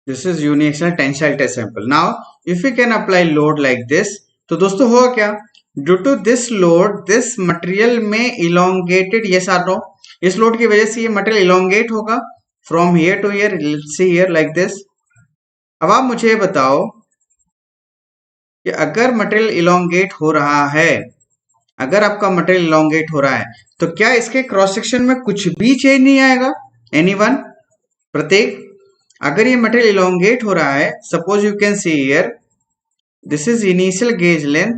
this is uniaxial tensile test sample. Now if we can apply load like this, तो दोस्तों होगा क्या, due to this load this material में elongated, yes or no, इस load की वजह से ये मटेरियल इलोंगेट होगा from here to here, let's see here like this. अब आप मुझे बताओ कि अगर मटेरियल इलोंगेट हो रहा है, अगर आपका मटेरियल इलोंगेट हो रहा है तो क्या इसके क्रॉस सेक्शन में कुछ भी चेंज नहीं आएगा, एनीवन, प्रत्येक। अगर ये मटेरियल इलोंगेट हो रहा है, suppose you can see here, this is initial gauge length,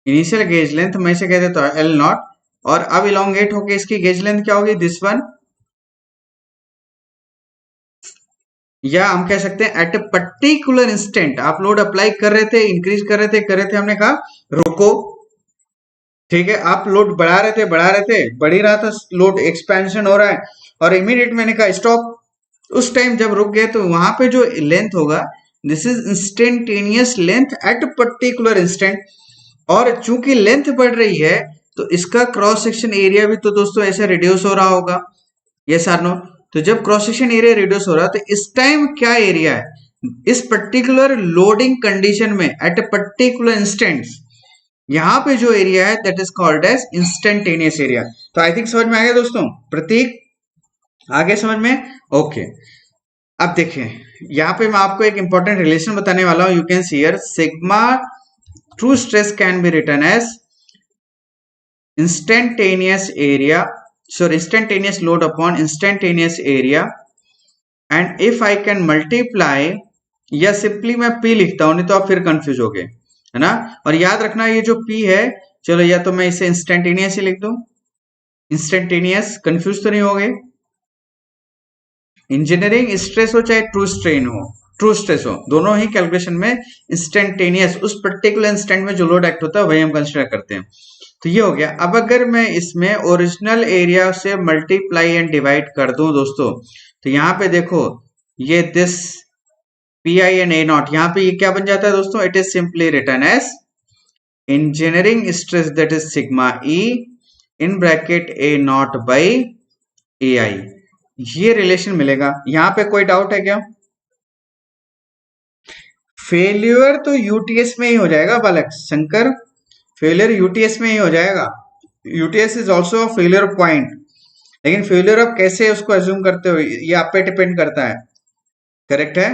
initial gauge length मैं इसे कह देता हूं एल नॉट, और अब इलोंगेट होके इसकी गेज लेंथ क्या होगी, दिस वन, या हम कह सकते हैं एट ए पर्टिकुलर इंस्टेंट आप लोड अप्लाई कर रहे थे, इंक्रीज कर रहे थे, हमने कहा रुको। ठीक है, आप लोड बढ़ा रहे थे, बढ़ ही रहा था, लोड एक्सपेंशन हो रहा है, और इमीडिएट मैंने कहा स्टॉप। उस टाइम जब रुक गए तो वहां पे जो लेंथ होगा, this is instantaneous length at particular instant. और चूंकि लेंथ बढ़ रही है तो इसका क्रॉस सेक्शन एरिया भी तो दोस्तों ऐसे रिड्यूस हो रहा होगा, यस आर नो। तो जब क्रॉस सेक्शन एरिया रिड्यूस हो रहा है तो इस टाइम क्या एरिया है, इस पर्टिकुलर लोडिंग कंडीशन में एट ए पर्टिकुलर इंस्टेंट, यहां पे जो एरिया है that is called as instantaneous area. तो आई थिंक समझ में आ गया दोस्तों, प्रतीक आगे समझ में, ओके। अब देखिए यहाँ पे मैं आपको एक इंपॉर्टेंट रिलेशन बताने वाला हूं। You can see here sigma true stress can be written as instantaneous area, sorry, instantaneous load upon instantaneous area, and if I can multiply, या सिंपली मैं P लिखता हूं, नहीं तो आप फिर कंफ्यूज हो गए, है ना। और याद रखना ये जो P है, चलो या तो मैं इसे इंस्टेंटेनियस ही लिख दूं, इंस्टेंटेनियस, कंफ्यूज तो नहीं हो गए। इंजीनियरिंग स्ट्रेस हो चाहे ट्रू स्ट्रेन हो, ट्रू स्ट्रेस हो, दोनों ही कैलकुलेशन में इंस्टेंटेनियस, उस पर्टिकुलर इंस्टेंट में जो लोड एक्ट होता है वही हम कंसिडर करते हैं। तो ये हो गया। अब अगर मैं इसमें ओरिजिनल एरिया से मल्टीप्लाई एंड डिवाइड कर दूं दोस्तों, तो यहाँ पे देखो ये this P I N A naught, यहाँ पे ये क्या बन जाता है दोस्तों, it is simply return as engineering stress that is sigma E in bracket A naught by A I. ये रिलेशन मिलेगा। यहाँ पे कोई डाउट है क्या? फेल्यूर तो यूटीएस में ही हो जाएगा बालक शंकर, फेलियर यूटीएस में ही हो जाएगा। UTS is also failure point, लेकिन फेलियर आप कैसे उसको एज्यूम करते हो ये आप पे डिपेंड करता है। करेक्ट है,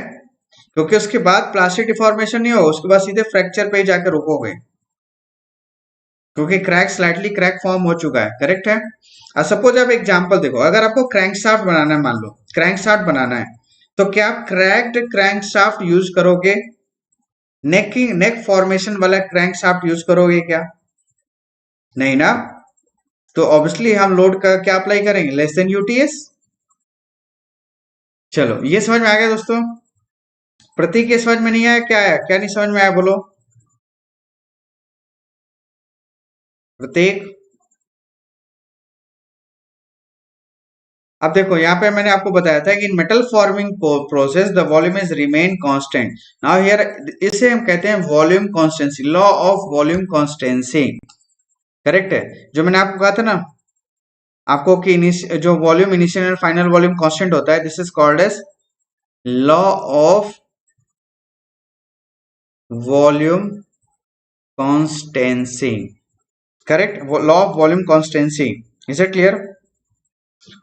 क्योंकि उसके बाद प्लास्टिक डिफॉर्मेशन नहीं होगा, उसके बाद सीधे फ्रैक्चर पे ही जाकर रुकोगे, क्योंकि क्रैक स्लाइटली क्रैक फॉर्म हो चुका है। करेक्ट है। अब सपोज आप एग्जांपल देखो, अगर आपको क्रैंक शाफ्ट बनाना है, मान लो क्रैंक शाफ्ट बनाना है, तो क्या आप क्रैक्ड क्रैंक शाफ्ट यूज करोगे? नेक फॉर्मेशन वाला क्रैंक शाफ्ट यूज करोगे क्या? नहीं ना। तो ऑब्वियसली हम लोड का क्या अप्लाई करेंगे, लेस देन यूटीएस। चलो ये समझ में आ गया दोस्तों। प्रतीक ये समझ में नहीं आया, क्या आया, क्या नहीं समझ में आया बोलो प्रतीक। अब देखो यहाँ पे मैंने आपको बताया था कि इन metal forming process the volume is remain constant. Now here इसे हम कहते हैं volume constancy, law of volume constancy. Correct है, जो मैंने आपको कहा था ना आपको कि जो volume initial and final volume constant होता है, this is called as law of volume constancy. Correct, law of volume constancy, is it clear.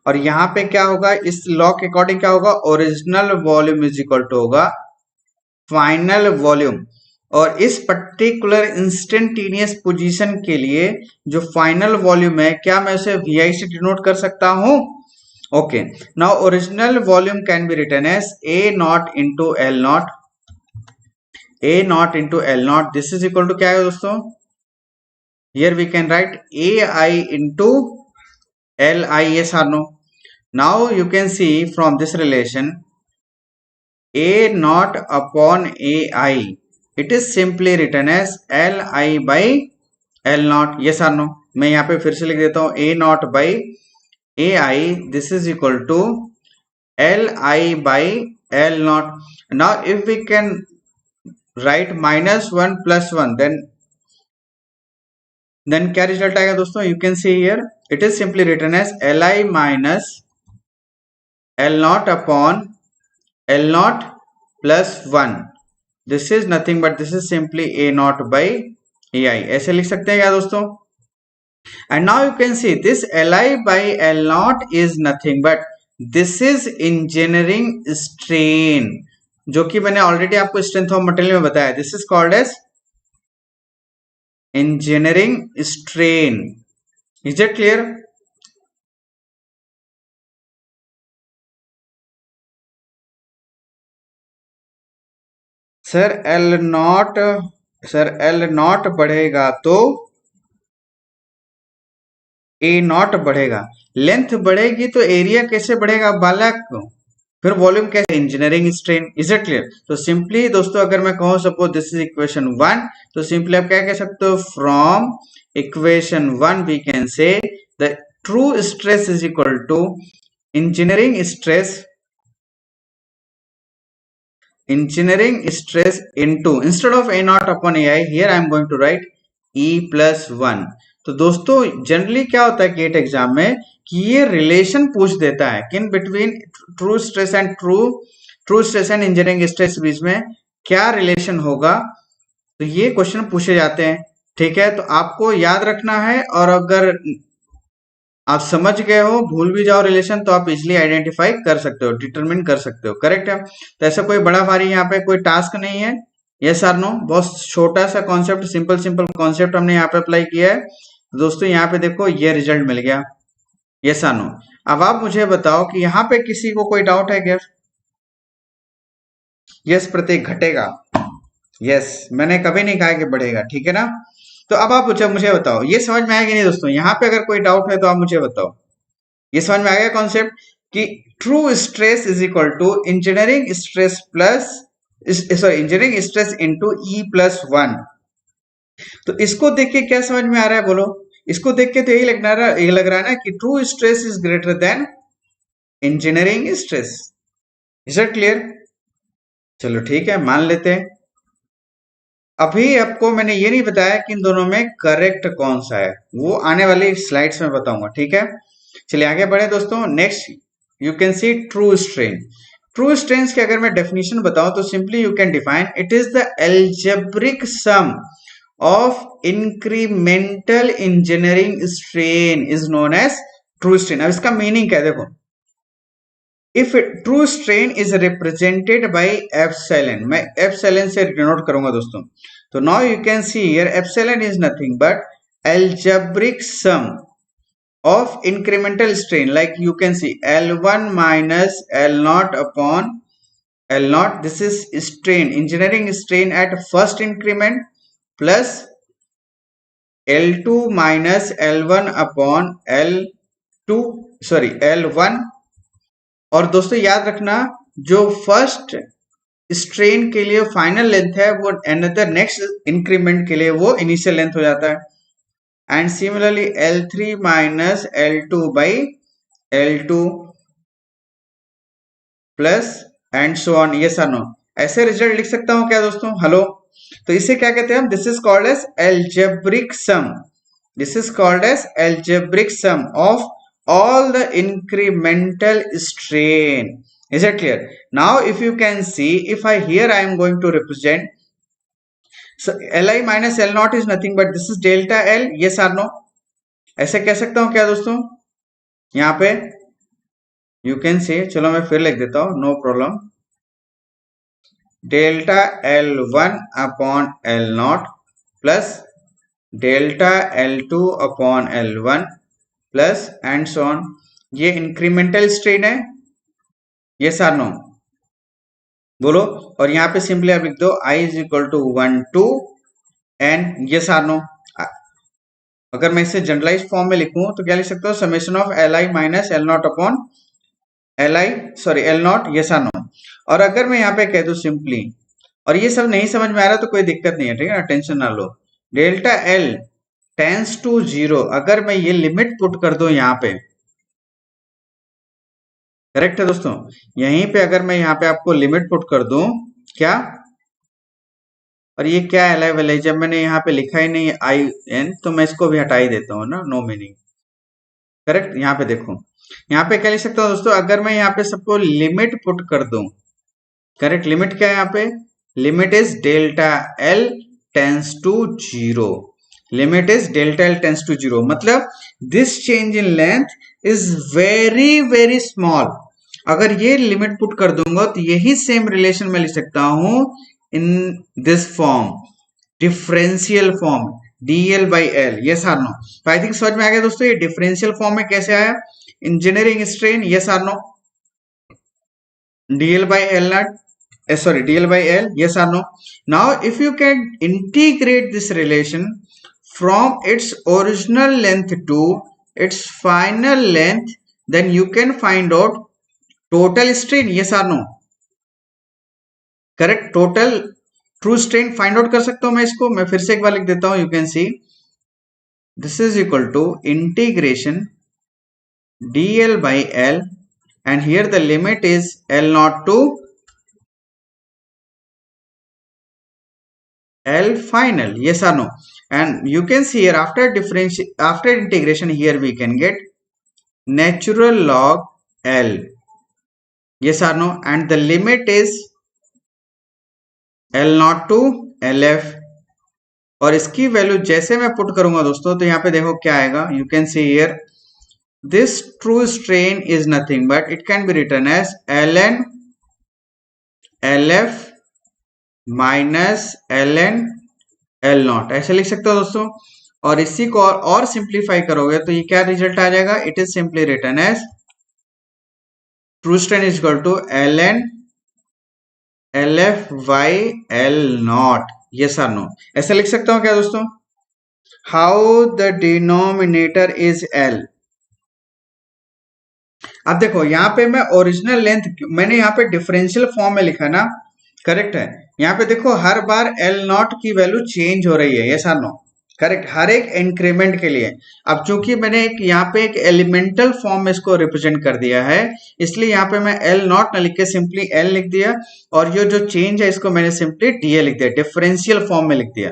और यहाँ पे क्या होगा, इस लॉ के अकॉर्डिंग क्या होगा, original volume is equal to होगा फाइनल वॉल्यूम। और इस पर्टिकुलर इंस्टेंटेनियस पोजीशन के लिए जो फाइनल वॉल्यूम है, क्या मैं उसे वी से डिनोट कर सकता हूं? Okay, now original volume can be written as A naught into L naught, A naught into L naught, this is equal to क्या है दोस्तों, here we can write A I into L I, yes or no. Now you can see from this relation a naught upon ai, it is simply written as li by l naught, yes or no. मैं यहाँ पे फिर से लिख देता हूँ a naught by ai, this is equal to li by l naught. Now if we can write -1 plus 1, then क्या result आएगा दोस्तों, you can see here it is simply written as li minus L naught upon L naught plus 1. This is nothing but this is simply A naught by AI. ऐसे लिख सकते हैं क्या दोस्तों? And now you can see this Li by L naught is nothing but this is engineering strain, जो कि मैंने already आपको स्ट्रेंथ ऑफ मटेरियल में बताया। This is called as engineering strain. Is it clear? Sir L naught बढ़ेगा तो ए not बढ़ेगा, length बढ़ेगी तो एरिया कैसे बढ़ेगा बालक? फिर वॉल्यूम कैसे, engineering strain. Is it clear? तो सिंपली दोस्तों अगर मैं कहूँ सपोज दिस इज इक्वेशन 1, तो सिंपली आप क्या कह सकते हो, from equation 1 we can say the true stress is equal to engineering stress into, instead of a naught upon ai, here I am going to write e plus 1। तो दोस्तों generally क्या होता है गेट एग्जाम में कि ये relation पूछ देता है किन between true stress and engineering stress बीच में क्या रिलेशन होगा, तो ये क्वेश्चन पूछे जाते हैं। ठीक है, तो आपको याद रखना है, और अगर आप समझ गए हो, भूल भी जाओ रिलेशन, तो आप इजिली आइडेंटिफाई कर सकते हो, डिटरमिन कर सकते हो। करेक्ट है? तो ऐसा कोई बड़ा भारी यहाँ पे कोई टास्क नहीं है। Yes or no? बहुत छोटा सा कॉन्सेप्ट, सिंपल कॉन्सेप्ट हमने यहाँ पे अप्लाई किया है। दोस्तों यहाँ पे देखो ये रिजल्ट मिल गया। Yes or no? अब आप मुझे बताओ कि यहाँ पे किसी को कोई डाउट है क्या? यस प्रतीक, घटेगा। यस, मैंने कभी नहीं कहा कि बढ़ेगा। ठीक है ना? तो अब आप मुझे बताओ, ये समझ में आएगी नहीं दोस्तों? यहाँ पे अगर कोई डाउट है तो आप मुझे बताओ। ये समझ में आ गया कॉन्सेप्ट कि true stress is equal to engineering stress plus, sorry, engineering stress into E plus 1। तो इसको देख के क्या समझ में आ रहा है बोलो? इसको देख के तो यही लग रहा है ना कि true stress is greater than engineering stress. Is it clear? चलो ठीक है, मान लेते हैं। अभी आपको मैंने ये नहीं बताया कि इन दोनों में करेक्ट कौन सा है, वो आने वाली स्लाइड्स में बताऊंगा। ठीक है, चलिए आगे बढ़े दोस्तों। Next you can see true strain. True strain की अगर मैं डेफिनेशन बताऊं तो simply you can define it is the algebraic sum of incremental engineering strain is known as true strain. अब इसका मीनिंग क्या है देखो, if true strain is represented by epsilon, मैं एप्सिलॉन से डिनोट करूंगा दोस्तों। तो now you can see here epsilon is nothing but algebraic sum of incremental strain, like you can see L1 minus L0 upon L0. This is strain, engineering strain at first increment, plus L2 minus L1 upon L2, sorry L1। और दोस्तों याद रखना, जो first strain के लिए final length है वो another next increment के लिए वो इनिशियल लेंथ हो जाता है। And similarly L3 minus L2 by L2 plus and so on. ये सर नो, ऐसे रिजल्ट लिख सकता हूं क्या दोस्तों? हेलो, तो इसे क्या कहते हैं हम? This is called as algebraic sum. This is called as algebraic sum of all the incremental strain. Is it clear? Now if you can see, if here I am going to represent, so Li minus L naught is nothing but this is delta L. Yes or no? ऐसे कह सकता हूं क्या दोस्तों? यहाँ पे you can say, चलो मैं फिर लिख देता हूं, no problem, delta L1 upon L naught plus delta L2 upon L1 plus and so on. ये इंक्रीमेंटल स्ट्रेन है। Yes or no? बोलो। और यहाँ पे सिंपली आप लिख दो I is equal to 1 2 and yes or no. अगर मैं इसे जनरलाइज फॉर्म में लिखूं तो क्या लिख सकता हूँ? Summation of Li minus L naught upon Li, sorry L naught. Yes or no? और अगर मैं यहाँ पे कह दू सिंपली, और ये सब नहीं समझ में आ रहा तो कोई दिक्कत नहीं है, ठीक है ना, टेंशन ना लो। डेल्टा L टेंस टू 0, अगर मैं ये लिमिट पुट कर दूं यहाँ पे, करेक्ट है दोस्तों? यहीं पे अगर मैं यहाँ पे आपको लिमिट पुट कर दूं, क्या, और ये क्या है, जब मैंने यहाँ पे लिखा ही नहीं आई एन, तो मैं इसको भी हटा ही देता हूँ ना, नो मीनिंग। करेक्ट? यहाँ पे देखो, यहाँ पे क्या लिख सकता हूँ दोस्तों? अगर मैं यहाँ पे सबको लिमिट पुट कर दूं, करेक्ट, लिमिट क्या है यहाँ पे? Limit is delta L tends to 0। Limit is delta L tends to 0, मतलब this change in length is very very small. अगर ये लिमिट पुट कर दूंगा तो यही सेम रिलेशन में लिख सकता हूं in this form, differential form, dl by l। Yes or no? तो आई थिंक समझ में आ गया दोस्तों ये डिफरेंशियल फॉर्म में कैसे आया engineering strain. Yes or no? dl by l नॉट, sorry, dl by l. Yes or no? Now if you can integrate this relation from its original length to its final length, then you can find out total strain, yes or no? Correct, total true strain find out कर सकता हूं मैं इसको, मैं फिर से एक बार लिख देता हूं, you can see this is equal to integration dl by l, and here the limit is l naught to l final, yes or no? And you can see here after integration, here we can get natural log l, yes or no? And the limit is l naught to lf, और इसकी value जैसे मैं put करूंगा दोस्तों, तो यहाँ पे देखो क्या आएगा, you can see here this true strain is nothing but it can be return as ln lf minus ln l naught, ऐसे लिख सकते हो दोस्तों। और इसी को और सिंप्लीफाई करोगे तो ये क्या रिजल्ट आ जाएगा, it is simply return as true strain is equal to ln lf by l naught, yes और नो? ऐसे लिख सकता हूं क्या दोस्तों? How the denominator is l। अब देखो यहाँ पे मैं ओरिजिनल लेंथ, मैंने यहाँ पे डिफरेंशियल फॉर्म में लिखा ना, करेक्ट है? यहाँ पे देखो हर बार एल नॉट की वैल्यू चेंज हो रही है, यस और नो? करेक्ट, हर एक इंक्रीमेंट के लिए। अब चूंकि मैंने एक यहाँ पे एक एलिमेंटल फॉर्म में इसको रिप्रेजेंट कर दिया है, इसलिए यहाँ पे मैं एल नॉट ना लिख के सिंपली एल लिख दिया, और ये जो चेंज है इसको मैंने सिंपली डी लिख दिया, डिफरेंशियल फॉर्म में लिख दिया।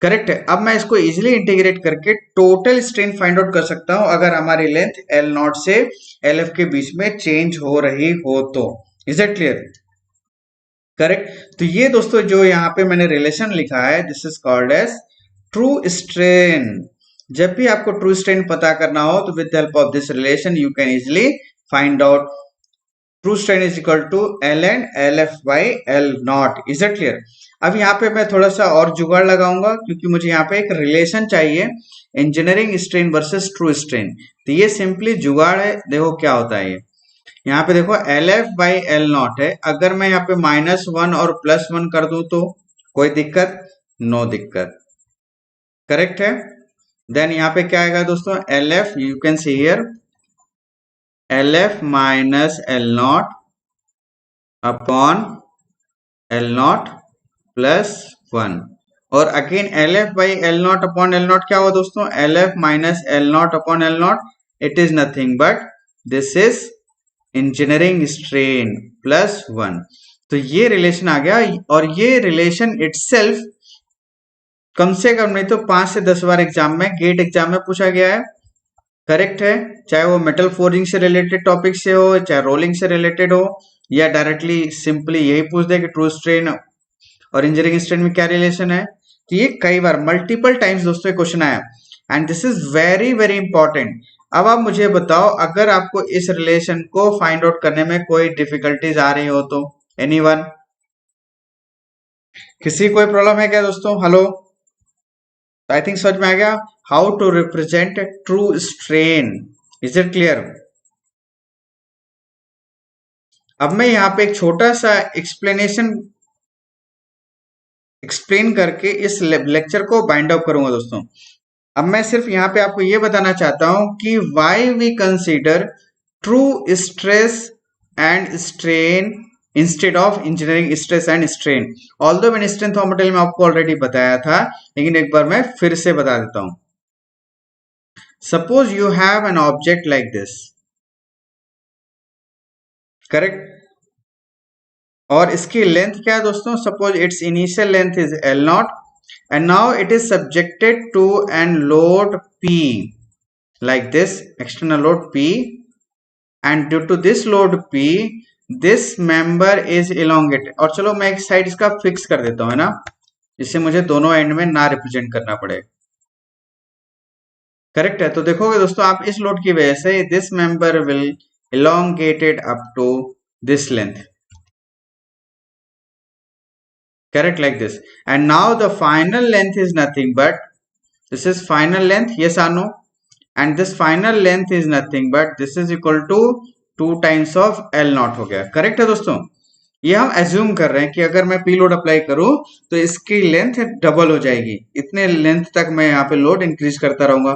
करेक्ट है, अब मैं इसको इजिली इंटीग्रेट करके टोटल स्ट्रेन फाइंड आउट कर सकता हूं अगर हमारी लेंथ एल नॉट से एल एफ के बीच में चेंज हो रही हो तो। Is it clear? करेक्ट, तो ये दोस्तों जो यहाँ पे मैंने रिलेशन लिखा है, this is called as true strain. जब भी आपको ट्रू स्ट्रेन पता करना हो तो with the help of this relation you can easily find out true strain is equal to ln lf by l naught. Is it clear? अब यहाँ पे मैं थोड़ा सा और जुगाड़ लगाऊंगा, क्योंकि मुझे यहाँ पे एक रिलेशन चाहिए engineering strain versus true strain. तो ये सिंपली जुगाड़ है, देखो क्या होता है। ये यहाँ पे देखो lf बाई l नॉट है, अगर मैं यहाँ पे -1 और +1 कर दूं तो कोई दिक्कत? नो दिक्कत, करेक्ट है? देन यहाँ पे क्या आएगा दोस्तों, lf, you can see here lf minus l naught upon l not plus 1, और again LF by L naught upon L not क्या हुआ दोस्तों, LF minus L naught upon L not, it is nothing but this is engineering strain plus 1। तो ये relation आ गया, और ये relation itself कम से कम नहीं तो 5 से 10 बार एग्जाम में, गेट एग्जाम में पूछा गया है। करेक्ट है, चाहे वो मेटल फोर्जिंग से रिलेटेड टॉपिक से हो, चाहे रोलिंग से रिलेटेड हो, या डायरेक्टली सिंपली यही पूछ दे कि ट्रू स्ट्रेन और इंजीनियरिंग स्ट्रेन में क्या रिलेशन है। तो ये कई बार मल्टीपल टाइम्स दोस्तों क्वेश्चन आया, and this is very very important. अब आप मुझे बताओ, अगर आपको इस रिलेशन को फाइंड आउट करने में कोई डिफिकल्टीज आ रही हो तो, एनीवन? किसी कोई प्रॉब्लम है क्या दोस्तों? हेलो, आई थिंक समझ में आ गया how to represent true strain. Is it clear? अब मैं यहाँ पे एक छोटा सा एक्सप्लेन करके इस लेक्चर को बाइंड अप करूंगा दोस्तों। अब मैं सिर्फ यहाँ पे आपको ये बताना चाहता हूं कि why we consider true stress and strain instead of engineering stress and strain. Although मैंने स्ट्रेंथ ऑफ मटेरियल में आपको ऑलरेडी बताया था, लेकिन एक बार मैं फिर से बता देता हूं। Suppose you have an object like this, correct, और इसकी लेंथ क्या है दोस्तों, suppose it's initial length is L not, and now it is subjected to an load P like this, external load P, and due to this load P this member is elongated। और चलो मैं एक side इसका fix कर देता हूं, है ना, जिससे मुझे दोनों एंड में ना रिप्रेजेंट करना पड़े। करेक्ट है, तो देखोगे दोस्तों आप इस लोड की वजह से this member will elongated up to this length, correct, like this, and now the final length is nothing but this is final length, yes or no? And this final length is nothing but this is equal to 2 times of L not हो गया। Correct है दोस्तों? ये हम assume कर रहे हैं कि अगर मैं पी लोड अप्लाई करूं तो इसकी लेंथ डबल हो जाएगी, इतने लेंथ तक मैं यहाँ पे लोड इंक्रीज करता रहूंगा।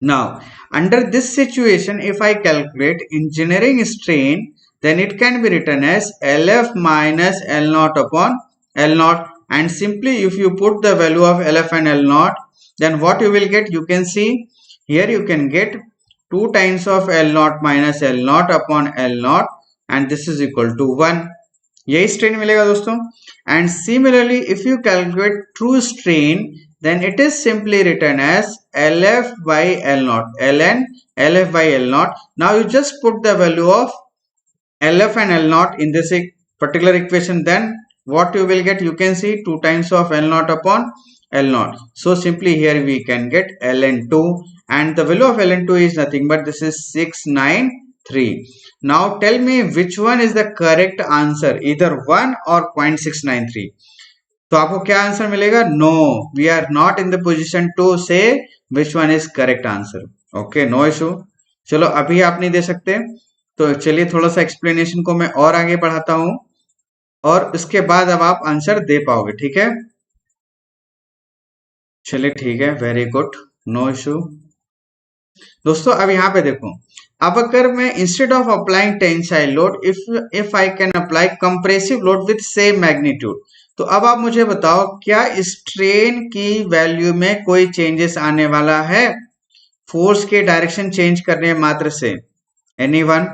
Now under this situation if I calculate engineering strain then it can be written as LF minus L naught upon L naught, and simply if you put the value of LF and L naught, then what you will get, you can see here you can get 2 times of L naught minus L naught upon L naught, and this is equal to 1. यही strain मिलेगा दोस्तों. And similarly if you calculate true strain, then it is simply written as LF by L naught, ln LF by L naught. Now you just put the value of LF and L naught in this particular equation, then what you will get, you can see 2 times of L naught upon L naught. So simply here we can get ln2, and the value of ln2 is nothing but this is 693. Now tell me which one is the correct answer, either 1 or 0.693. तो आपको क्या answer मिलेगा? No, we are not in the position to say which one is correct answer. Okay, no issue. चलो अभी आप नहीं दे सकते, तो चलिए थोड़ा सा एक्सप्लेनेशन को मैं और आगे बढ़ाता हूं, और उसके बाद अब आप आंसर दे पाओगे. ठीक है, चलिए ठीक है, वेरी गुड, नो इशू. दोस्तों अब यहाँ पे देखो, अब अगर मैं instead of applying tensile load, if I can apply compressive load with same magnitude, तो अब आप मुझे बताओ क्या स्ट्रेन की वैल्यू में कोई चेंजेस आने वाला है फोर्स के डायरेक्शन चेंज करने मात्र से? एनीवन?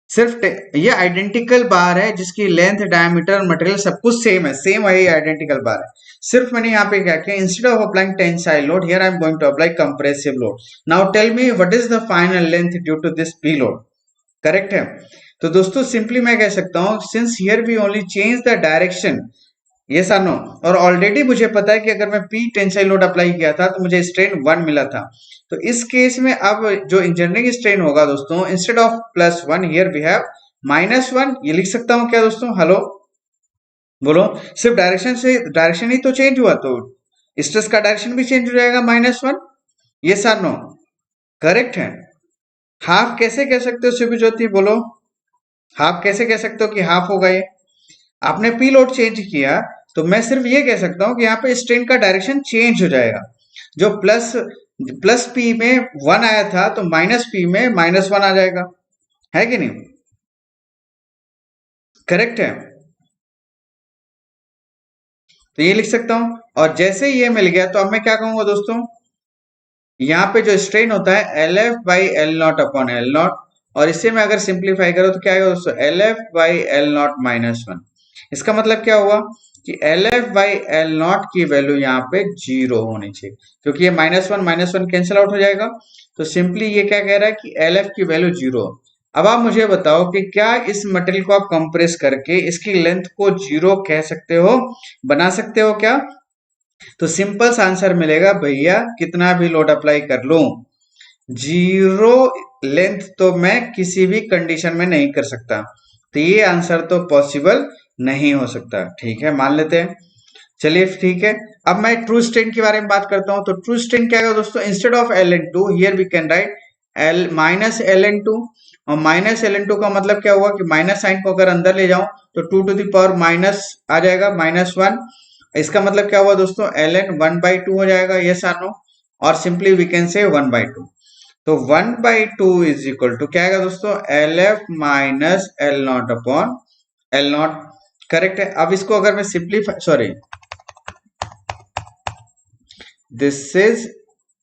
सिर्फ ये आइडेंटिकल बार है जिसकी लेंथ, डायमीटर, मटेरियल सब कुछ सेम है, सेम वही आइडेंटिकल बार है. सिर्फ मैंने यहाँ पे क्या किया, instead of applying tensile load, here I am going to apply compressive load. Now tell me what is the final length due to this P load. Correct है? तो दोस्तों सिंपली मैं कह सकता हूं, since here we only change the direction, yes और no, और already मुझे पता है कि अगर मैं पी टेंसाइल लोड अप्लाई किया था तो मुझे स्ट्रेन 1 मिला था. तो इस केस में अब जो इंजीनियरिंग स्ट्रेन होगा दोस्तों, instead of +1 here we have -1. ये लिख सकता हूं क्या दोस्तों? हेलो, बोलो. सिर्फ डायरेक्शन ही तो चेंज हुआ, तो स्ट्रेस का डायरेक्शन भी चेंज हो जाएगा -1. यस और नो? करेक्ट है. हाफ कैसे कह सकते हो शिव ज्योति? बोलो, हाफ कैसे कह सकते हो कि हाफ होगा? ये आपने पी लोड चेंज किया, तो मैं सिर्फ ये कह सकता हूं कि यहाँ पे स्ट्रेन का डायरेक्शन चेंज हो जाएगा. जो प्लस पी में 1 आया था, तो माइनस पी में -1 आ जाएगा, है कि नहीं? करेक्ट है. तो ये लिख सकता हूं, और जैसे ये मिल गया तो अब मैं क्या कहूंगा दोस्तों, यहाँ पे जो स्ट्रेन होता है LF by L naught upon L not, और इसे मैं अगर सिंप्लीफाई करूं तो क्या आएगा दोस्तों, LF बाई L नॉट -1. इसका मतलब क्या हुआ कि LF बाई L नॉट की वैल्यू यहाँ पे 0 होनी चाहिए, क्योंकि ये -1 कैंसिल आउट हो जाएगा. तो सिंपली ये क्या कह रहा है कि LF की वैल्यू 0. अब आप मुझे बताओ कि क्या इस मटेरियल को आप कंप्रेस करके इसकी लेंथ को 0 कह सकते हो, बना सकते हो क्या? तो सिंपल सा आंसर मिलेगा, भैया कितना भी लोड अप्लाई कर लूं, 0 लेंथ तो मैं किसी भी कंडीशन में नहीं कर सकता. तो ये आंसर तो पॉसिबल नहीं हो सकता. ठीक है, मान लेते हैं. चलिए ठीक है, अब मैं ट्रू स्ट्रेन के बारे में बात करता हूं. तो ट्रू स्ट्रेन क्या है दोस्तों, instead of ln2 here we can write -ln2, और -ln2 का मतलब क्या हुआ कि माइनस साइन को अगर अंदर ले जाऊं तो 2 टू द पावर माइनस आ जाएगा, -1. इसका मतलब क्या हुआ दोस्तों, ln 1/2 हो जाएगा, यस और नो, और सिंपली वी कैन से 1/2. तो 1/2 इज इक्वल टू क्या आएगा दोस्तों, LF minus L naught upon L not. Correct है. अब इसको अगर मैं simplify, sorry, this is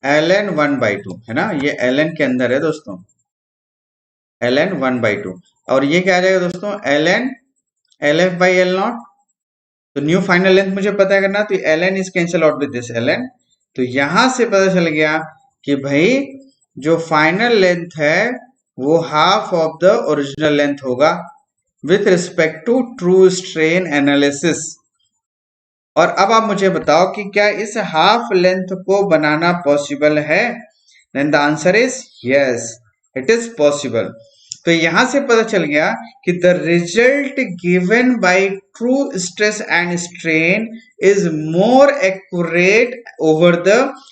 ln 1/2 है ना, ये ln के अंदर है दोस्तों, ln 1/2, और ये क्या आ जाएगा दोस्तों, ln LF by L not. तो न्यू फाइनल लेंथ मुझे पता करना, तो ln is cancel out with this ln. तो यहां से पता चल गया कि भाई जो फाइनल लेंथ है वो half of the original length होगा with respect to true strain analysis. और अब आप मुझे बताओ कि क्या इस हाफ लेंथ को बनाना पॉसिबल है? Then the answer is yes, it is possible. तो यहां से पता चल गया कि the result given by true stress and strain is more accurate over the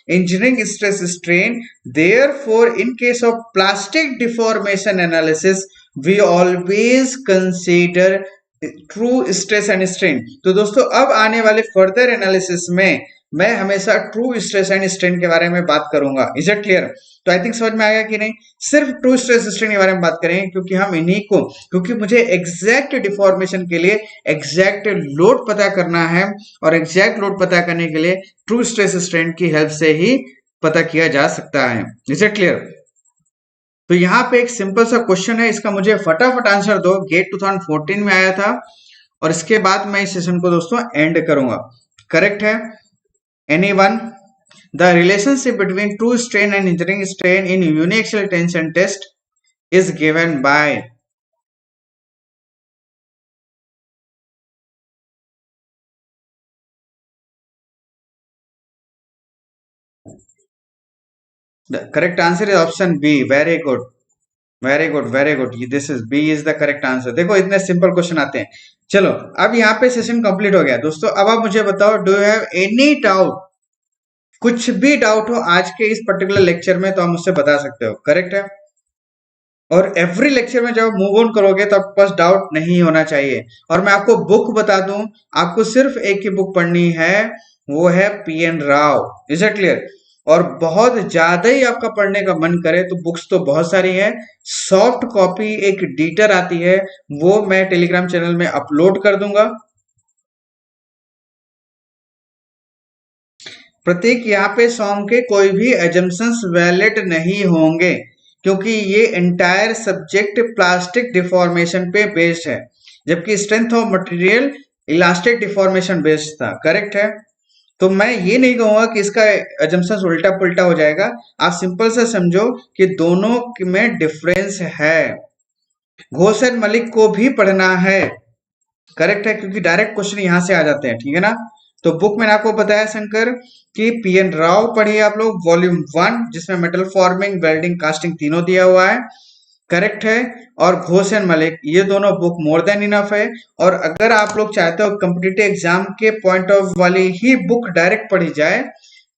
engineering stress strain. Therefore in case of plastic deformation analysis we always consider true stress and strain. तो दोस्तों अब आने वाले फर्दर एनालिसिस में मैं हमेशा true stress and strain के बारे में बात करूंगा। Is it clear? तो आई थिंक समझ में आया कि नहीं? सिर्फ ट्रू स्ट्रेस स्ट्रेन के बारे में बात करेंगे क्योंकि हम इन्हीं को, क्योंकि मुझे एग्जैक्ट डिफॉर्मेशन के लिए एग्जैक्ट लोड पता करना है, और एग्जैक्ट लोड पता करने के लिए ट्रू स्ट्रेस स्ट्रेन की हेल्प से ही पता किया जा सकता है। Is it clear? तो यहाँ पे एक सिंपल सा क्वेश्चन है, इसका मुझे फटाफट आंसर दो। गेट 2014 में आया था, और इसके बाद मैं इस सेशन को दोस्तों एंड करूंगा। करेक्ट है? Anyone? The relationship between true strain and engineering strain in uniaxial tension test is given by. The correct answer is option B. Very good, very good, very good. This is B is the correct answer. देखो इतने simple question आते हैं। चलो अब यहाँ पे session complete हो गया दोस्तों। अब आप मुझे बताओ, do you have any doubt? कुछ भी डाउट हो आज के इस पर्टिकुलर लेक्चर में तो आप मुझसे बता सकते हो। करेक्ट है? और एवरी लेक्चर में जब मूव ऑन करोगे तो आपके पास डाउट नहीं होना चाहिए। और मैं आपको बुक बता दूं, आपको सिर्फ एक ही बुक पढ़नी है, वो है PN Rao. Is it clear? और बहुत ज्यादा ही आपका पढ़ने का मन करे तो बुक्स तो बहुत सारी है। सॉफ्ट कॉपी एक डीटर आती है, वो मैं टेलीग्राम चैनल में अपलोड कर दूंगा। प्रतीक, यहाँ पे सॉन्ग के कोई भी एजम्पशंस वैलिड नहीं होंगे, क्योंकि ये एंटायर सब्जेक्ट प्लास्टिक डिफॉर्मेशन पे बेस्ड है, जबकि strength of material elastic deformation based था। करेक्ट है? तो मैं ये नहीं कहूंगा कि इसका एजम्पशंस उल्टा पुल्टा हो जाएगा। आप सिंपल सा समझो कि दोनों में डिफरेंस है। घोष एंड मलिक को भी पढ़ना है। करेक्ट है? क्योंकि डायरेक्ट क्वेश्चन यहां से आ जाते हैं। ठीक है ना? तो बुक मैंने आपको बताया शंकर कि पीएन राव पढ़िए आप लोग, वॉल्यूम 1, जिसमें मेटल फॉर्मिंग, वेल्डिंग, कास्टिंग तीनों दिया हुआ है। करेक्ट है? और घोष एंड मलिक, ये दोनों बुक मोर देन इनफ है। और अगर आप लोग चाहते हो कॉम्पिटिटिव एग्जाम के पॉइंट ऑफ वाली ही बुक डायरेक्ट पढ़ी जाए,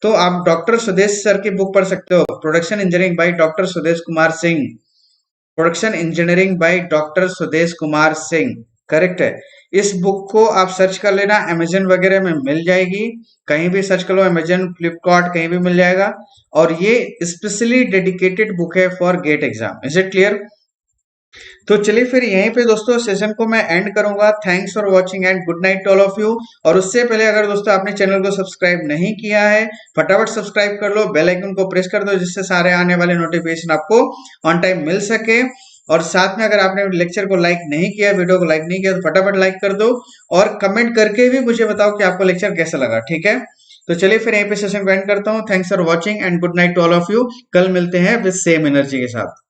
तो आप डॉक्टर सुदेश सर की बुक पढ़ सकते हो, production engineering by doctor Sudesh Kumar Singh. Production engineering by doctor Sudesh Kumar Singh. Correct है? इस बुक को आप सर्च कर लेना, अमेजन वगैरह में मिल जाएगी, कहीं भी सर्च कर लो, अमेजन, फ्लिपकार्ट, कहीं भी मिल जाएगा। और ये स्पेशली डेडिकेटेड बुक है for GATE exam. Is it clear? तो चलिए फिर यहीं पे दोस्तों सेशन को मैं एंड करूंगा। Thanks for watching and good night all of you. और उससे पहले अगर दोस्तों आपने चैनल को सब्सक्राइब नहीं किया है, फटाफट सब्सक्राइब कर लो, बेल आइकन को प्रेस कर दो, जिससे सारे आने वाले नोटिफिकेशन आपको ऑन टाइम मिल सके। और साथ में अगर आपने लेक्चर को लाइक नहीं किया, वीडियो को लाइक नहीं किया, तो फटाफट लाइक कर दो, और कमेंट करके भी मुझे बताओ कि आपको लेक्चर कैसा लगा। ठीक है? तो चलिए फिर यहीं पे सेशन को एंड करता हूँ। Thanks for watching and good night to all of you. कल मिलते हैं विद सेम एनर्जी के साथ।